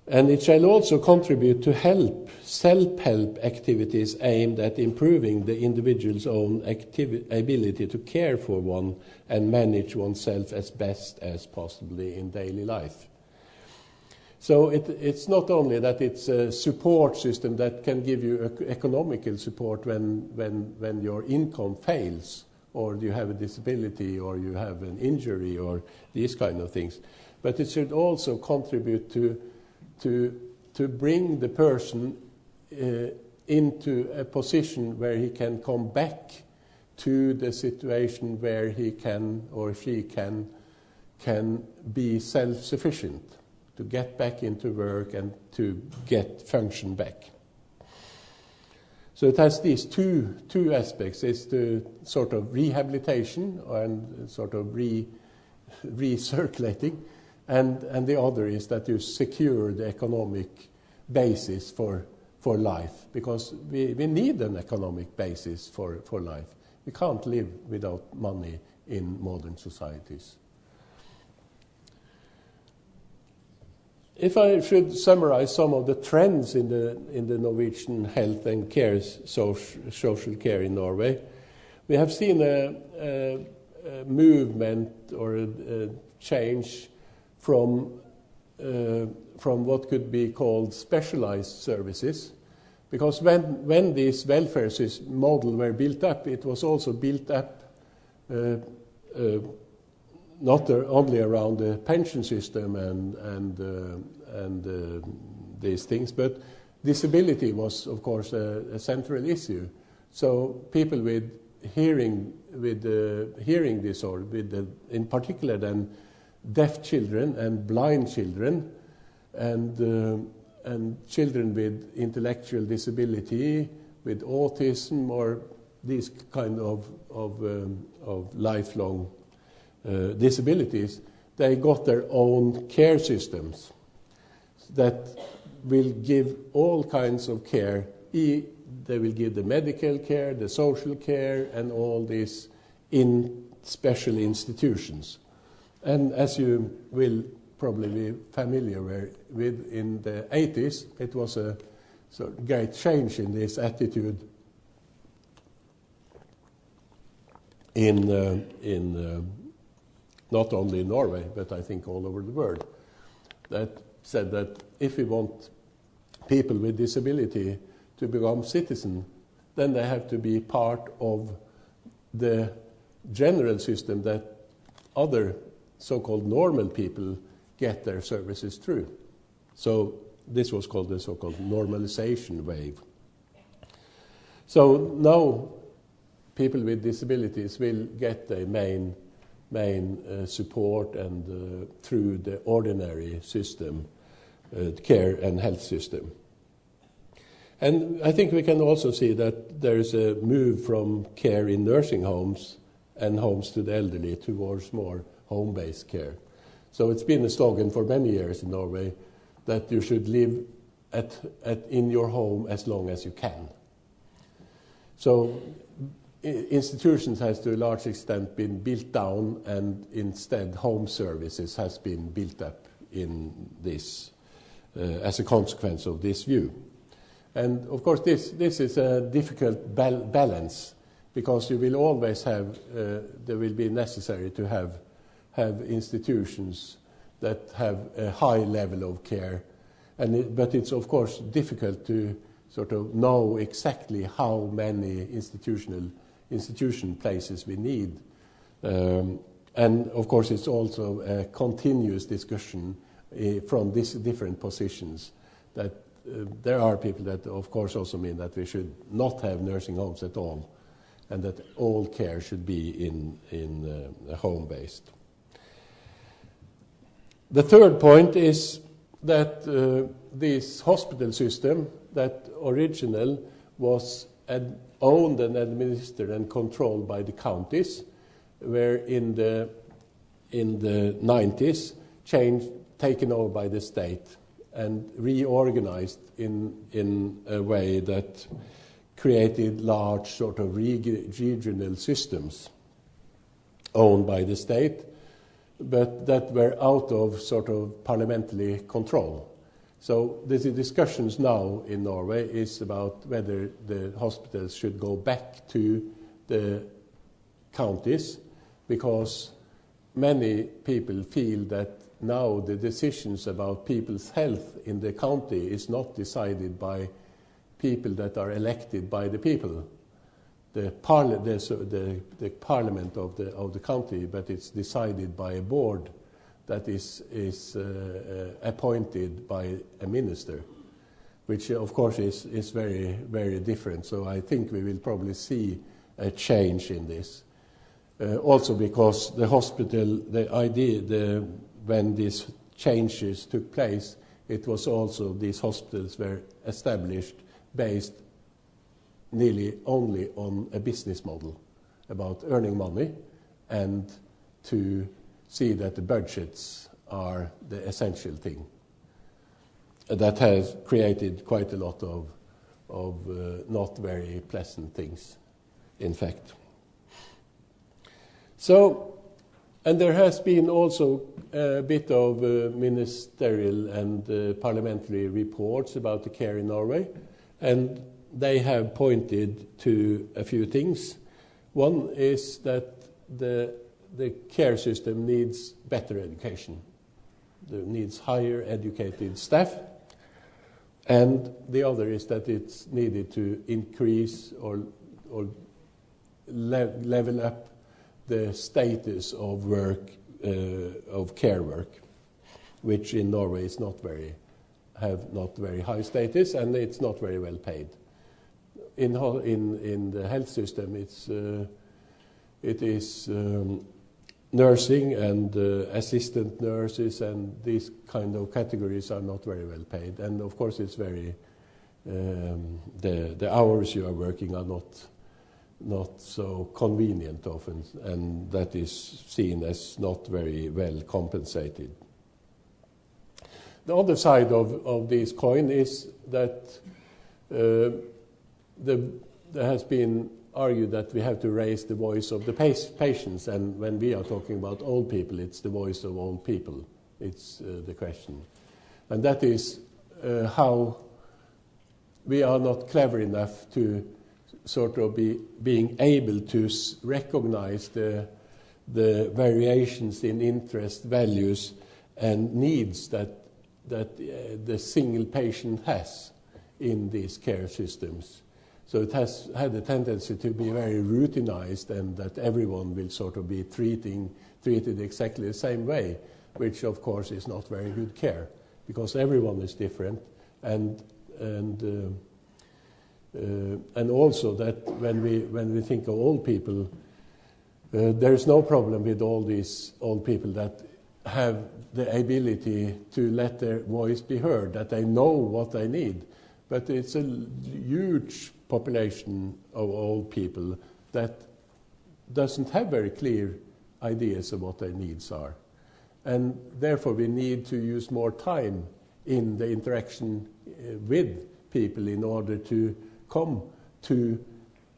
Speaker 3: And it shall also contribute to self-help activities aimed at improving the individual's own ability to care for one and manage oneself as best as possibly in daily life. So it's not only that it's a support system that can give you economical support when your income fails, or you have a disability, or you have an injury, or these kind of things, but it should also contribute to bring the person into a position where he can come back to the situation where he can or she can be self-sufficient, to get back into work and to get function back. So it has these two aspects. It's the sort of rehabilitation and sort of recirculating, and the other is that you secure the economic basis for life, because we need an economic basis for life. We can't live without money in modern societies. If I should summarize some of the trends in the Norwegian health and care, social care in Norway, we have seen a movement or a change from what could be called specialized services, because when these welfare models were built up, it was also built up not only around the pension system and these things, but disability was, of course, a central issue. So people with hearing disorder, in particular then deaf children and blind children, and children with intellectual disability, with autism, or these kind of lifelong disabilities, they got their own care systems that will give all kinds of care. They will give the medical care, the social care, and all this in special institutions. And as you will probably be familiar with, in the 80s, it was a sort of great change in this attitude in not only in Norway, but I think all over the world, that said that if we want people with disability to become citizens, then they have to be part of the general system that other so-called normal people get their services through. So this was called the so-called normalization wave. So now people with disabilities will get the main support and through the ordinary system, care and health system. And I think we can also see that there is a move from care in nursing homes and homes to the elderly towards more home-based care. So it's been a slogan for many years in Norway that you should live in your home as long as you can. So institutions has to a large extent been built down, and instead home services has been built up in this as a consequence of this view. And of course this is a difficult balance, because you will always have, there will be necessary to have institutions that have a high level of care, but it's of course difficult to sort of know exactly how many institution places we need. And of course it's also a continuous discussion from these different positions, that there are people that of course also mean that we should not have nursing homes at all, and that all care should be in home-based. The third point is that this hospital system that originally was owned and administered and controlled by the counties, were in the 90s taken over by the state and reorganized in a way that created large sort of regional systems owned by the state, but that were out of sort of parliamentary control. So the discussions now in Norway is about whether the hospitals should go back to the counties, because many people feel that now the decisions about people's health in the county is not decided by people that are elected by the people, the parliament of the county, but it's decided by a board that is appointed by a minister, which of course is very, very different. So I think we will probably see a change in this. Also because the hospital, the idea, when these changes took place, it was also these hospitals were established based nearly only on a business model about earning money and to see that the budgets are the essential thing. That has created quite a lot of not very pleasant things, in fact. So, and there has been also a bit of ministerial and parliamentary reports about the care in Norway, and they have pointed to a few things. One is that the care system needs better education. It needs higher educated staff. And the other is that it's needed to increase or level up the status of work, of care work, which in Norway is not very high status, and it's not very well paid. In the health system, it is nursing and assistant nurses, and these kind of categories are not very well paid. And of course, it's very the hours you are working are not so convenient often, and that is seen as not very well compensated. The other side of this coin is that there has been argued that we have to raise the voice of the patients, and when we are talking about old people, it's the voice of old people. It's the question. And that is how we are not clever enough to sort of being able to recognize the variations in interest, values, and needs that the single patient has in these care systems. So it has had a tendency to be very routinized, and that everyone will sort of be treated exactly the same way, which of course is not very good care, because everyone is different, and also that when we think of old people, there is no problem with all these old people that have the ability to let their voice be heard, that they know what they need. But it's a huge population of old people that doesn't have very clear ideas of what their needs are. And therefore we need to use more time in the interaction with people in order to come to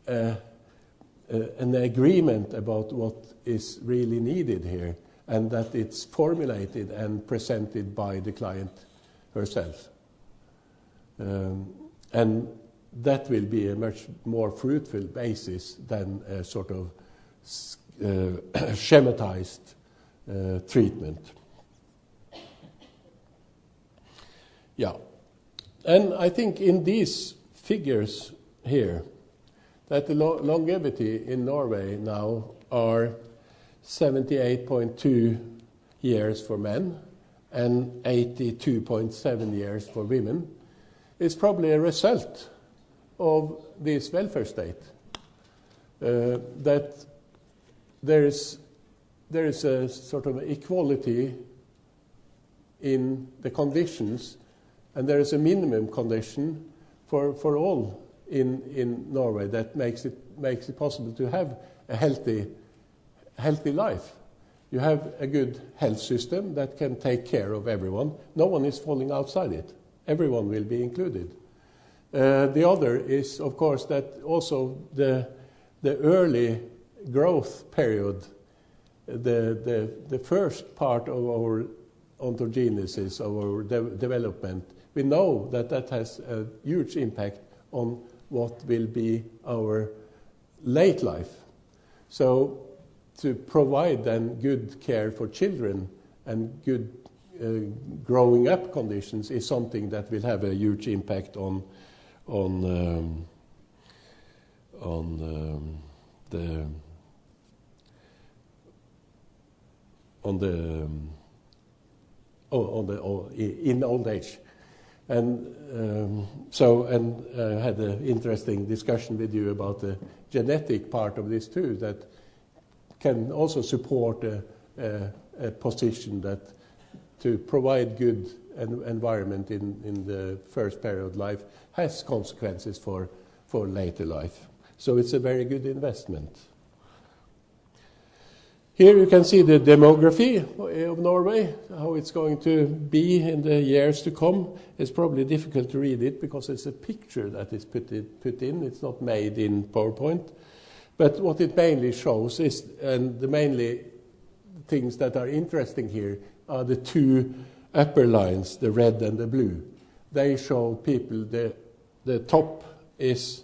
Speaker 3: an agreement about what is really needed here, and that it's formulated and presented by the client herself. And that will be a much more fruitful basis than a sort of schematized treatment. Yeah. And I think in these figures here, that the longevity in Norway now are 78.2 years for men and 82.7 years for women, is probably a result of this welfare state. That there is a sort of equality in the conditions, and there is a minimum condition for all in Norway that makes it possible to have a healthy life. You have a good health system that can take care of everyone. No one is falling outside it. Everyone will be included. The other is, of course, that also the early growth period, the first part of our ontogenesis, of our development, we know that has a huge impact on what will be our late life. So to provide then good care for children and good growing up conditions is something that will have a huge impact on in old age. And had an interesting discussion with you about the genetic part of this too, that can also support a position that to provide good environment in the first period of life has consequences for later life. So it's a very good investment. Here you can see the demography of Norway, how it's going to be in the years to come. It's probably difficult to read it because it's a picture that is put in. It's not made in PowerPoint. But what it mainly shows is, and the mainly things that are interesting here are the two upper lines, the red and the blue. They show people, the top is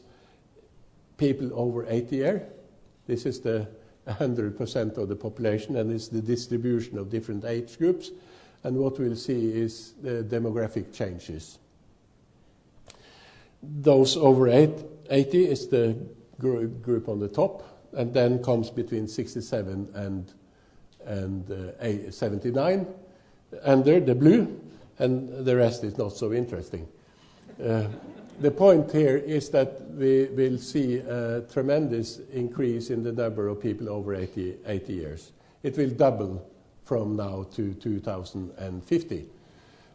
Speaker 3: people over 80 years. This is the 100% of the population, and it's the distribution of different age groups. And what we'll see is the demographic changes. Those over 80 is the group on the top, and then comes between 67 and 79, under the blue, and the rest is not so interesting. The point here is that we will see a tremendous increase in the number of people over 80 years. It will double from now to 2050.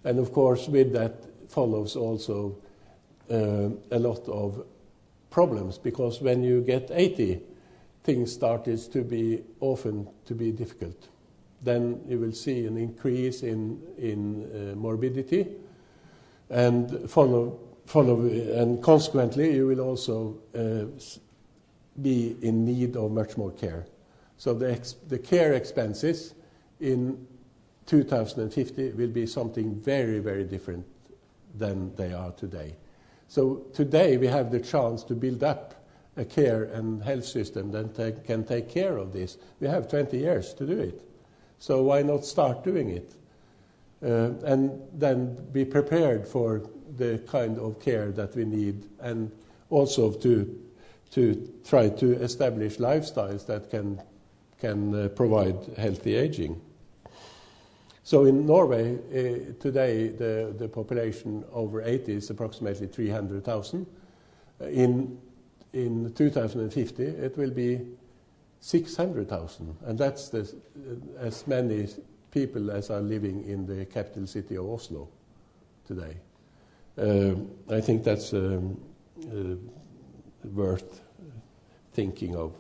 Speaker 3: And of course, with that follows also a lot of problems, because when you get 80, things started to be often to be difficult. Then you will see an increase in morbidity, and and consequently you will also be in need of much more care. So the care expenses in 2050 will be something very, very different than they are today. So today we have the chance to build up a care and health system that can take care of this. We have 20 years to do it. So why not start doing it? And then be prepared for the kind of care that we need, and also to try to establish lifestyles that can provide healthy aging. So in Norway today, the population over 80 is approximately 300,000. In 2050, it will be 600,000, and that's as many people as are living in the capital city of Oslo today. I think that's worth thinking of.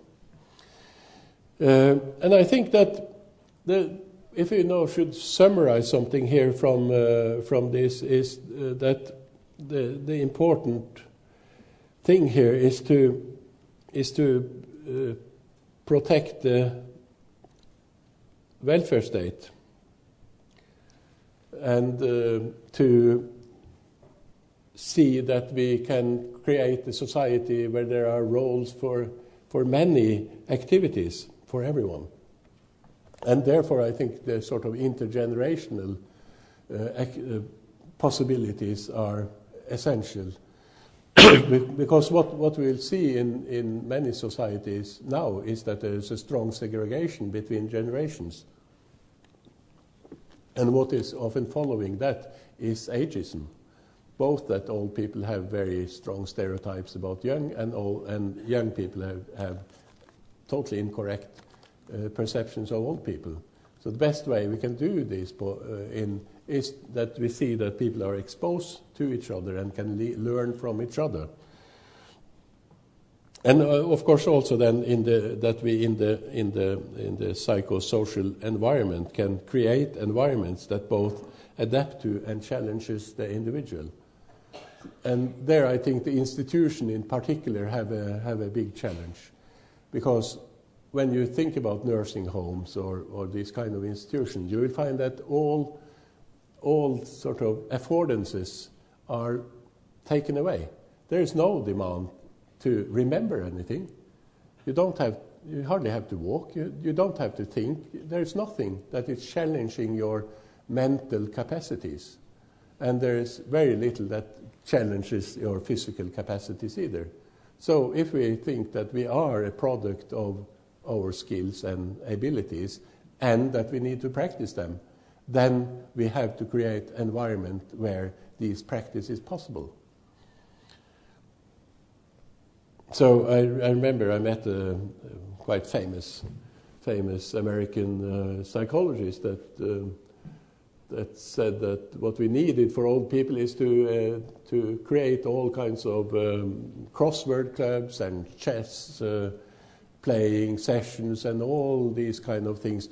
Speaker 3: And I think that if we now should summarize something here from this, is that the important thing here is to protect the welfare state, and to see that we can create a society where there are roles for many activities for everyone. And therefore I think the sort of intergenerational possibilities are essential. Because what we'll see in many societies now is that there is a strong segregation between generations. And what is often following that is ageism. Both that old people have very strong stereotypes about young, and young people have totally incorrect perceptions of old people. So the best way we can do this is that we see that people are exposed to each other and can learn from each other. And of course also then that we in the psychosocial environment can create environments that both adapt to and challenges the individual. And there I think the institution in particular have a big challenge, because when you think about nursing homes or these kind of institutions, you will find that all sort of affordances are taken away. There is no demand to remember anything. You hardly have to walk. You don't have to think. There is nothing that is challenging your mental capacities, and there is very little that challenges your physical capacities either. So if we think that we are a product of our skills and abilities, and that we need to practice them, then we have to create an environment where these practice is possible. So I remember I met a quite famous American psychologist that said that what we needed for old people is to create all kinds of crossword clubs and chess playing sessions and all these kind of things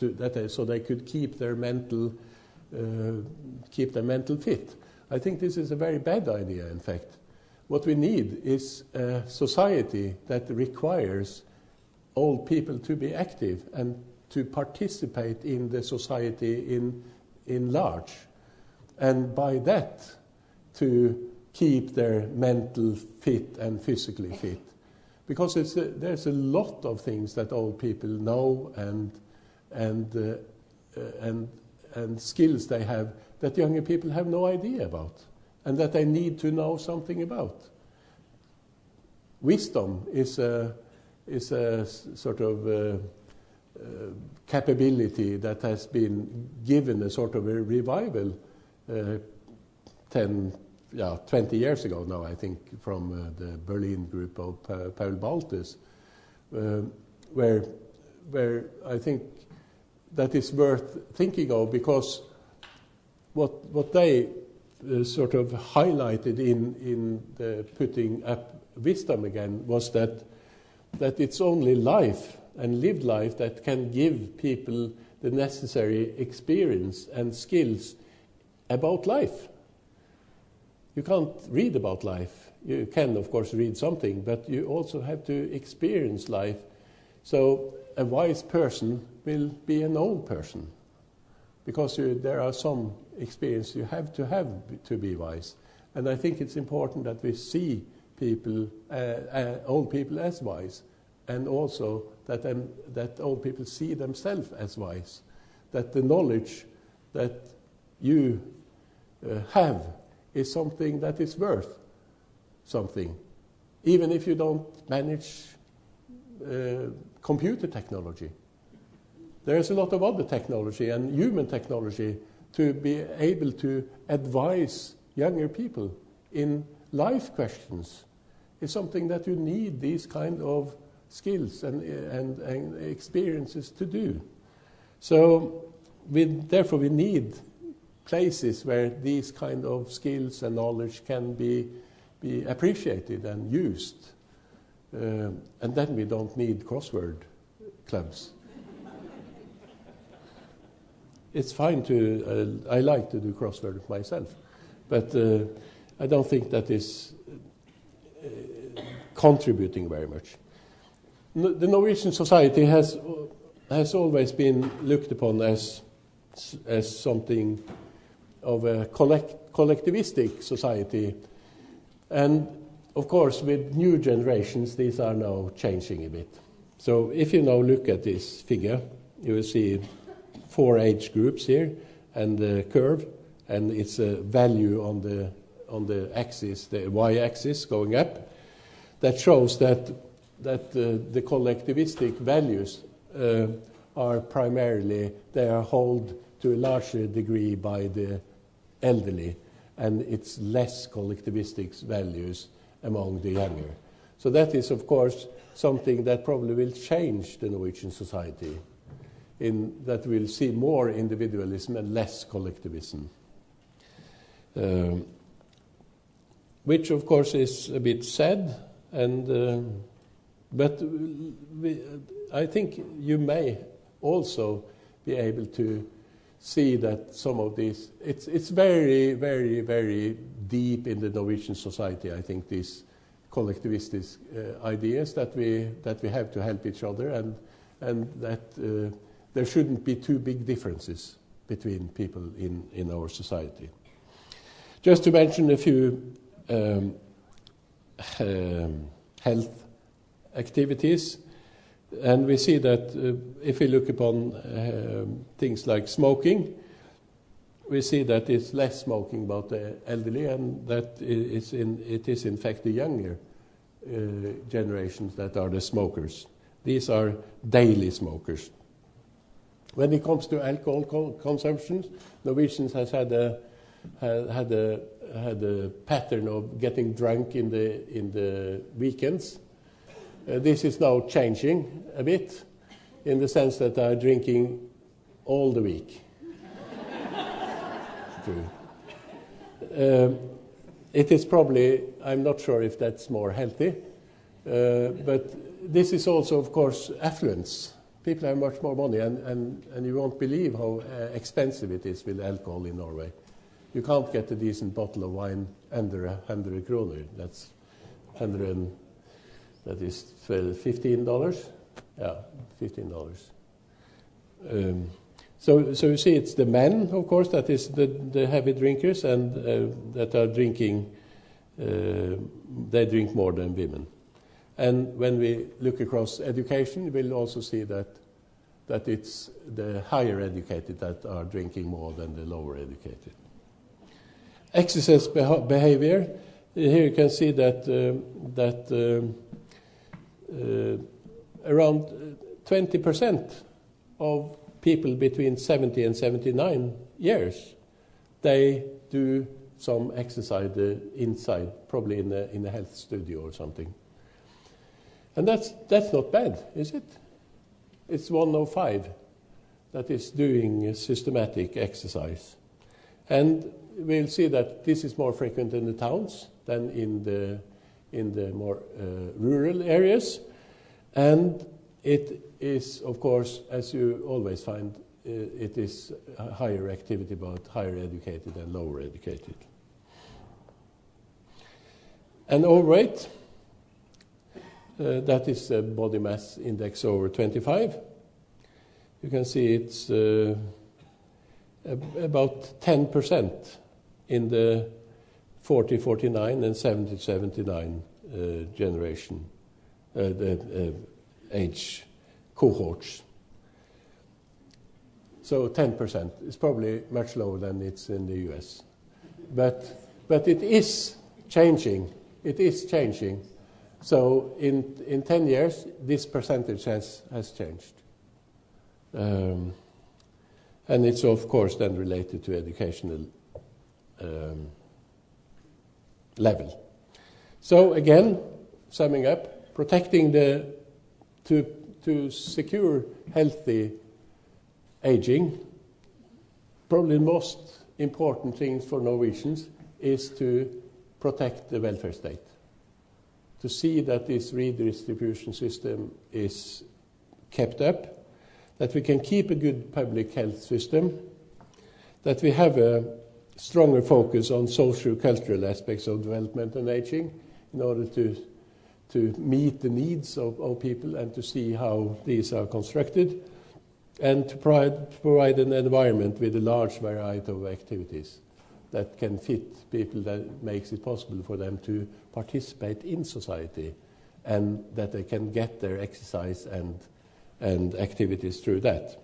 Speaker 3: so they could keep their mental fit. I think this is a very bad idea, in fact. What we need is a society that requires old people to be active and to participate in the society in large, and by that to keep their mental fit and physically fit. Because there's a lot of things that old people know and skills they have that younger people have no idea about, and that they need to know something about. Wisdom is a sort of capability that has been given a sort of a revival 20 years ago now, I think, from the Berlin group of Paul Baltes, where I think that is worth thinking of, because what they sort of highlighted in the putting up wisdom again was that it's only life and lived life that can give people the necessary experience and skills about life. You can't read about life. You can, of course, read something, but you also have to experience life. So a wise person will be an old person, because there are some experience you have to be wise. And I think it's important that we see people, old people, as wise, and also that old people see themselves as wise, that the knowledge that you have is something that is worth something, even if you don't manage computer technology. There is a lot of other technology and human technology to be able to advise younger people in life questions. It's something that you need these kind of skills and experiences to do. So therefore we need places where these kind of skills and knowledge can be appreciated and used. And then we don't need crossword clubs. It's fine I like to do crossword myself, but I don't think that is contributing very much. The Norwegian society has always been looked upon as something of a collectivistic society, and of course with new generations these are now changing a bit. So if you now look at this figure, you will see 4 age groups here and the curve, and it's a value on the axis, the y-axis going up, that shows that the collectivistic values are primarily, they are held to a larger degree by the elderly, and it's less collectivistic values among the younger. So that is, of course, something that probably will change the Norwegian society, in that we'll see more individualism and less collectivism. Which, of course, is a bit sad, but I think you may also be able to see that some of these, it's very, very, very deep in the Norwegian society, I think, these collectivistic ideas that we have to help each other, and that there shouldn't be too big differences between people in our society. Just to mention a few health activities, and we see that if we look upon things like smoking, we see that it's less smoking about the elderly, and that it is in fact the younger generations that are the smokers. These are daily smokers. When it comes to alcohol consumption, Norwegians has had a pattern of getting drunk in the weekends. This is now changing a bit, in the sense that they are drinking all the week. It is probably, I'm not sure if that's more healthy, But this is also, of course, affluence. People have much more money, and you won't believe how expensive it is with alcohol in Norway. You can't get a decent bottle of wine under 100 kroner. That's $15. Yeah, $15. So you see, it's the men, of course, that is the heavy drinkers, and that are drinking. They drink more than women. And when we look across education, we'll also see that it's the higher educated that are drinking more than the lower educated. Exercise behavior. Here you can see that around 20% of people between 70 and 79 years, they do some exercise inside, probably in a health studio or something. And that's not bad, is it? It's 1 of 5 that is doing systematic exercise. And we'll see that this is more frequent in the towns than in the more rural areas. And it is, of course, as you always find, it is a higher activity about higher educated and lower educated. And overweight, that is a body mass index over 25. You can see it's about 10% in the 40-49 and 70-79 generation, the age cohorts. So 10% is probably much lower than it's in the US. But it is changing. It is changing. So in 10 years, this percentage has changed. And it's, of course, then related to educational level. So again, summing up, protecting to secure healthy aging, probably the most important thing for Norwegians is to protect the welfare state. To see that this redistribution system is kept up, that we can keep a good public health system, that we have a stronger focus on socio-cultural aspects of development and aging in order to meet the needs of people and to see how these are constructed, and to provide an environment with a large variety of activities that can fit people, that makes it possible for them to participate in society, and that they can get their exercise and activities through that.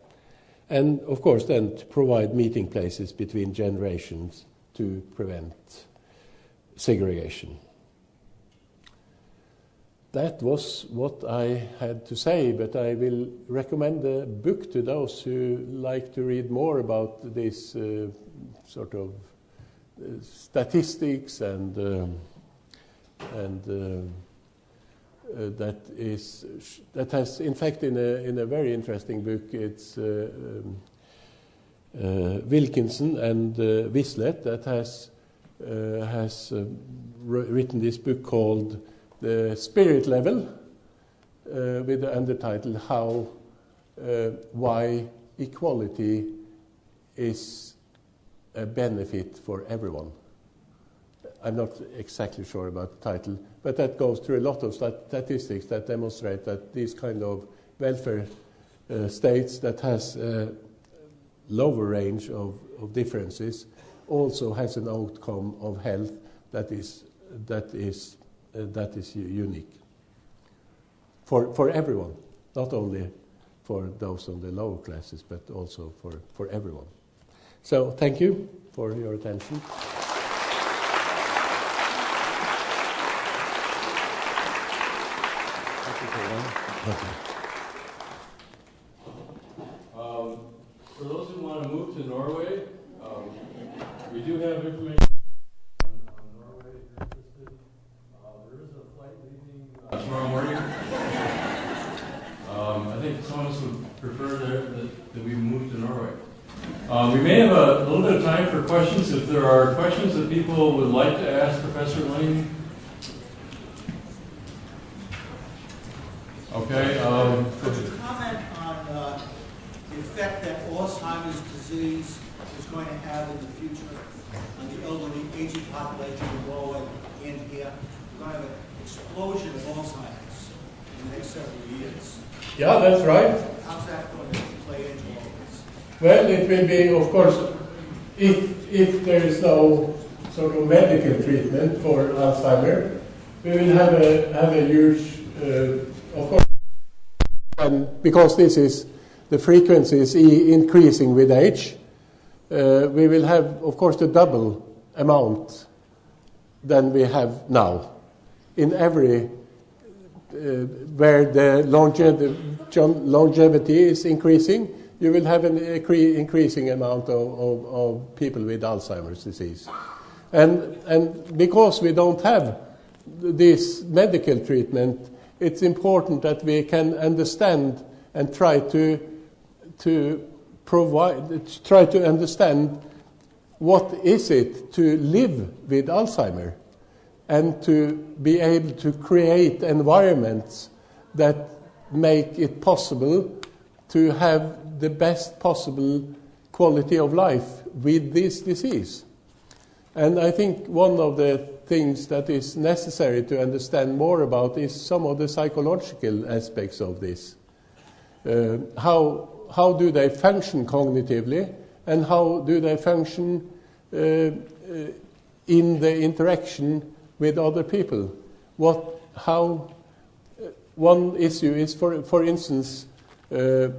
Speaker 3: And of course then to provide meeting places between generations to prevent segregation. That was what I had to say, but I will recommend the book to those who like to read more about this sort of statistics and that has, in fact, in a very interesting book, it's Wilkinson and Wislet that has written this book called The Spirit Level, with the undertitle Why Equality is a Benefit for Everyone. I'm not exactly sure about the title, but that goes through a lot of statistics that demonstrate that these kind of welfare states that has a lower range of differences also has an outcome of health that is unique for everyone, not only for those on the lower classes, but also for everyone. So thank you for your attention.
Speaker 1: For those who want to move to Norway, we do have information on Norway if you're interested. There is a flight leaving tomorrow morning. I think some of us would prefer that we move to Norway. We may have a little bit of time for questions. If there are questions that people would like to ask Professor Lyng. Okay.
Speaker 4: Could you comment on the effect that Alzheimer's disease is going to have in the future on the elderly aging population in Norway and here? We're going to have an explosion of Alzheimer's in the next several years.
Speaker 3: Yeah, that's right.
Speaker 4: How's that going to play into all this?
Speaker 3: Well, it will be, of course, if there is no sort of medical treatment for Alzheimer, we will have a huge, of course, and because the frequency is increasing with age, we will have, of course, the double amount than we have now. In every where the longevity is increasing, you will have an increasing amount of people with Alzheimer's disease. And because we don't have this medical treatment, it's important that we can understand and try to understand what is it to live with Alzheimer, and to be able to create environments that make it possible to have the best possible quality of life with this disease. And I think one of the things that is necessary to understand more about is some of the psychological aspects of this. How do they function cognitively, and how do they function in the interaction with other people? One issue is, for instance, which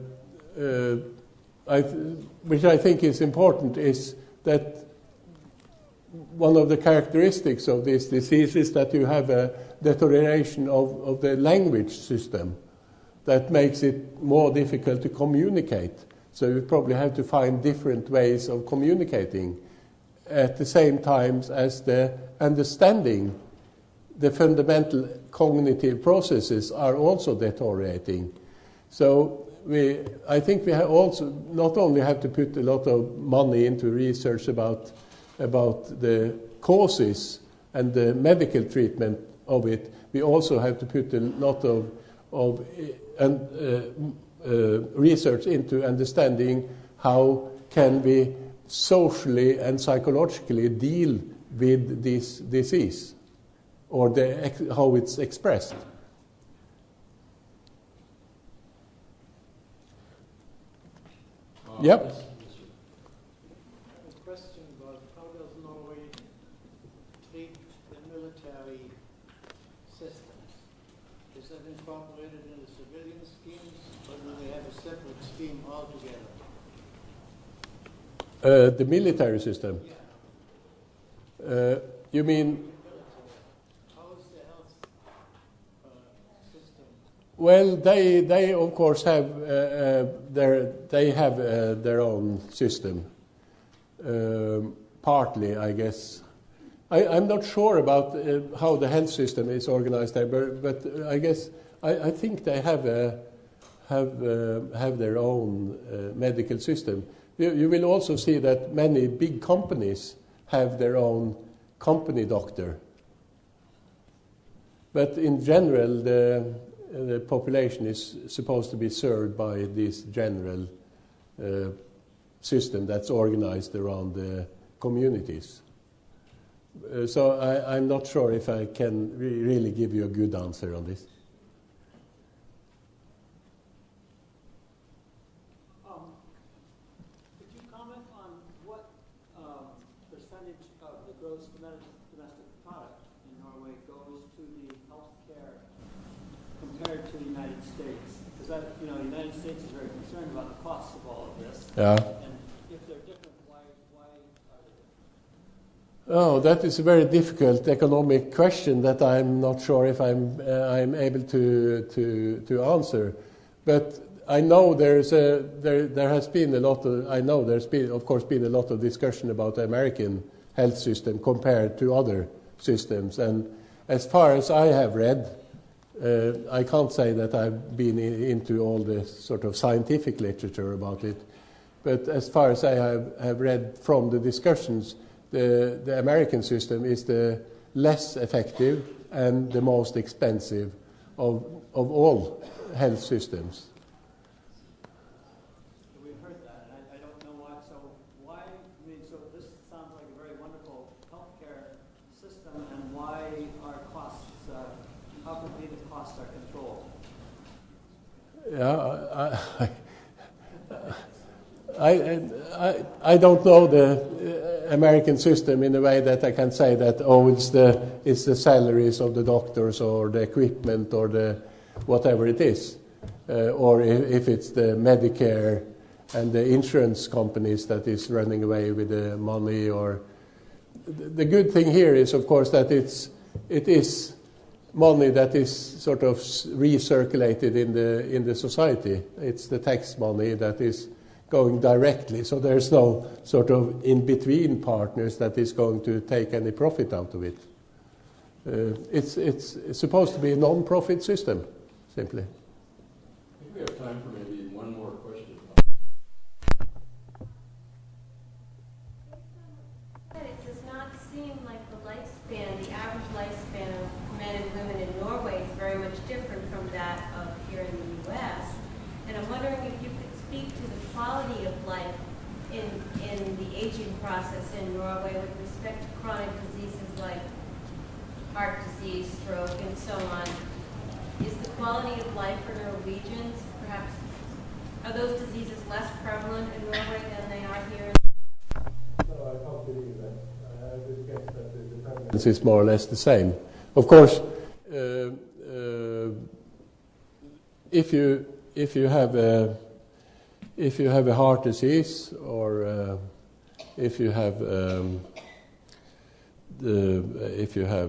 Speaker 3: I think is important, is that one of the characteristics of this disease is that you have a deterioration of the language system that makes it more difficult to communicate. So you probably have to find different ways of communicating at the same time as the understanding, the fundamental cognitive processes are also deteriorating. So I think we also not only have to put a lot of money into research about the causes and the medical treatment of it, we also have to put a lot of research into understanding how can we socially and psychologically deal with this disease, or how it's expressed. Yep.
Speaker 5: A question about how does Norway treat the military systems? Is that incorporated in the civilian schemes, or do they have a separate scheme altogether?
Speaker 3: The military system?
Speaker 5: Yeah.
Speaker 3: You mean?
Speaker 5: How is the health system?
Speaker 3: Well, they of course have their own system. Partly, I guess. I'm not sure about how the health system is organized there, but I guess I think they have their own medical system. You will also see that many big companies have their own company doctor. But in general, the population is supposed to be served by this general system that's organized around the communities. So I'm not sure if I can really give you a good answer on this.
Speaker 5: Could you comment on what percentage of the gross domestic product in Norway goes to the health care compared to the United States? Because the United States is very concerned about the costs of all of this.
Speaker 3: Yeah.
Speaker 5: And if they're different, why are they different?
Speaker 3: Oh, that is a very difficult economic question that I'm not sure if I'm able to answer. But I know there has been a lot of, I know there's been, of course, been a lot of discussion about the American health system compared to other systems. And as far as I have read, I can't say that I've been into all the sort of scientific literature about it, but as far as I have read from the discussions, the American system is the less effective and the most expensive of all health systems.
Speaker 5: We've heard that, and I don't know why. So why? I mean, so this sounds like a very wonderful healthcare system, and why are costs? How can the costs are controlled?
Speaker 3: Yeah, I don't know the American system in a way that I can say that it's the salaries of the doctors or the equipment or the whatever it is, or if it's the Medicare and the insurance companies that is running away with the money. Or the good thing here is, of course, that it is money that is sort of recirculated in the society. It's the tax money that is going directly, so there's no sort of in-between partners that is going to take any profit out of it. It's supposed to be a non-profit system, simply.
Speaker 1: I think we have time for maybe one more question.
Speaker 6: It does not seem like the average lifespan of men and women in Norway is very much different from that of here in the U.S. And I'm wondering if you could speak to the quality of life in the aging process in Norway with respect to chronic diseases like heart disease, stroke, and so on. Is the quality of life for Norwegians, perhaps, are those diseases less prevalent in Norway than they are here?
Speaker 3: No, I can't believe that. I would guess that the prevalence is more or less the same. Of course, if you have a heart disease, or if you have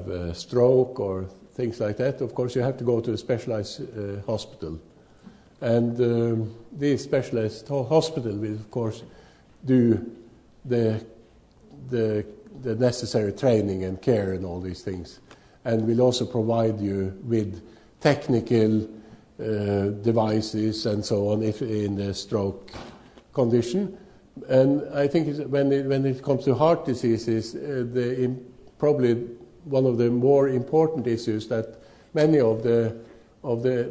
Speaker 3: a stroke or things like that, of course you have to go to a specialized hospital, and the specialized hospital will, of course, do the necessary training and care and all these things, and will also provide you with technical devices and so on if in the stroke condition. And I think when it comes to heart diseases, probably one of the more important issues that many of the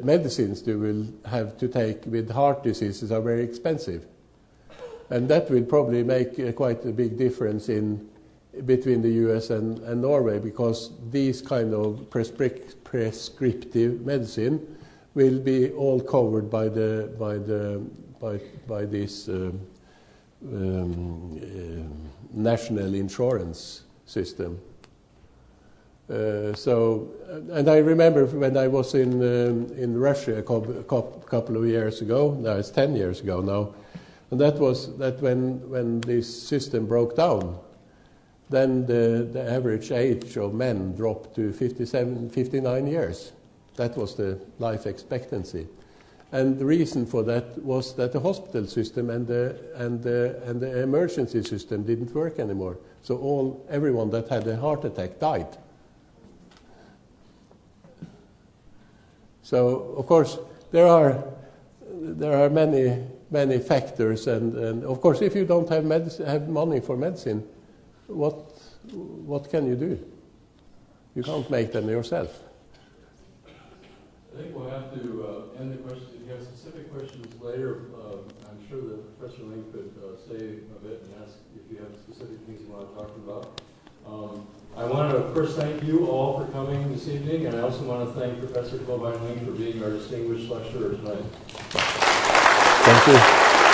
Speaker 3: medicines you will have to take with heart diseases are very expensive, and that will probably make quite a big difference between the US and Norway, because these kind of prescriptive medicine will be all covered by this national insurance system. And I remember when I was in Russia a couple of years ago. Now it's 10 years ago now, and that when this system broke down, then the average age of men dropped to 57, 59 years. That was the life expectancy, and the reason for that was that the hospital system and the emergency system didn't work anymore. So everyone that had a heart attack died. So of course there are many factors, and of course if you don't have money for medicine, what can you do? You can't make them yourself.
Speaker 1: I think we'll have to end the questions. If you have specific questions later, I'm sure that Professor Lyng could say a bit and ask if you have specific things you want to talk about. I want to first thank you all for coming this evening, and I also want to thank Professor Kolbein for being our distinguished lecturer tonight.
Speaker 3: Thank you.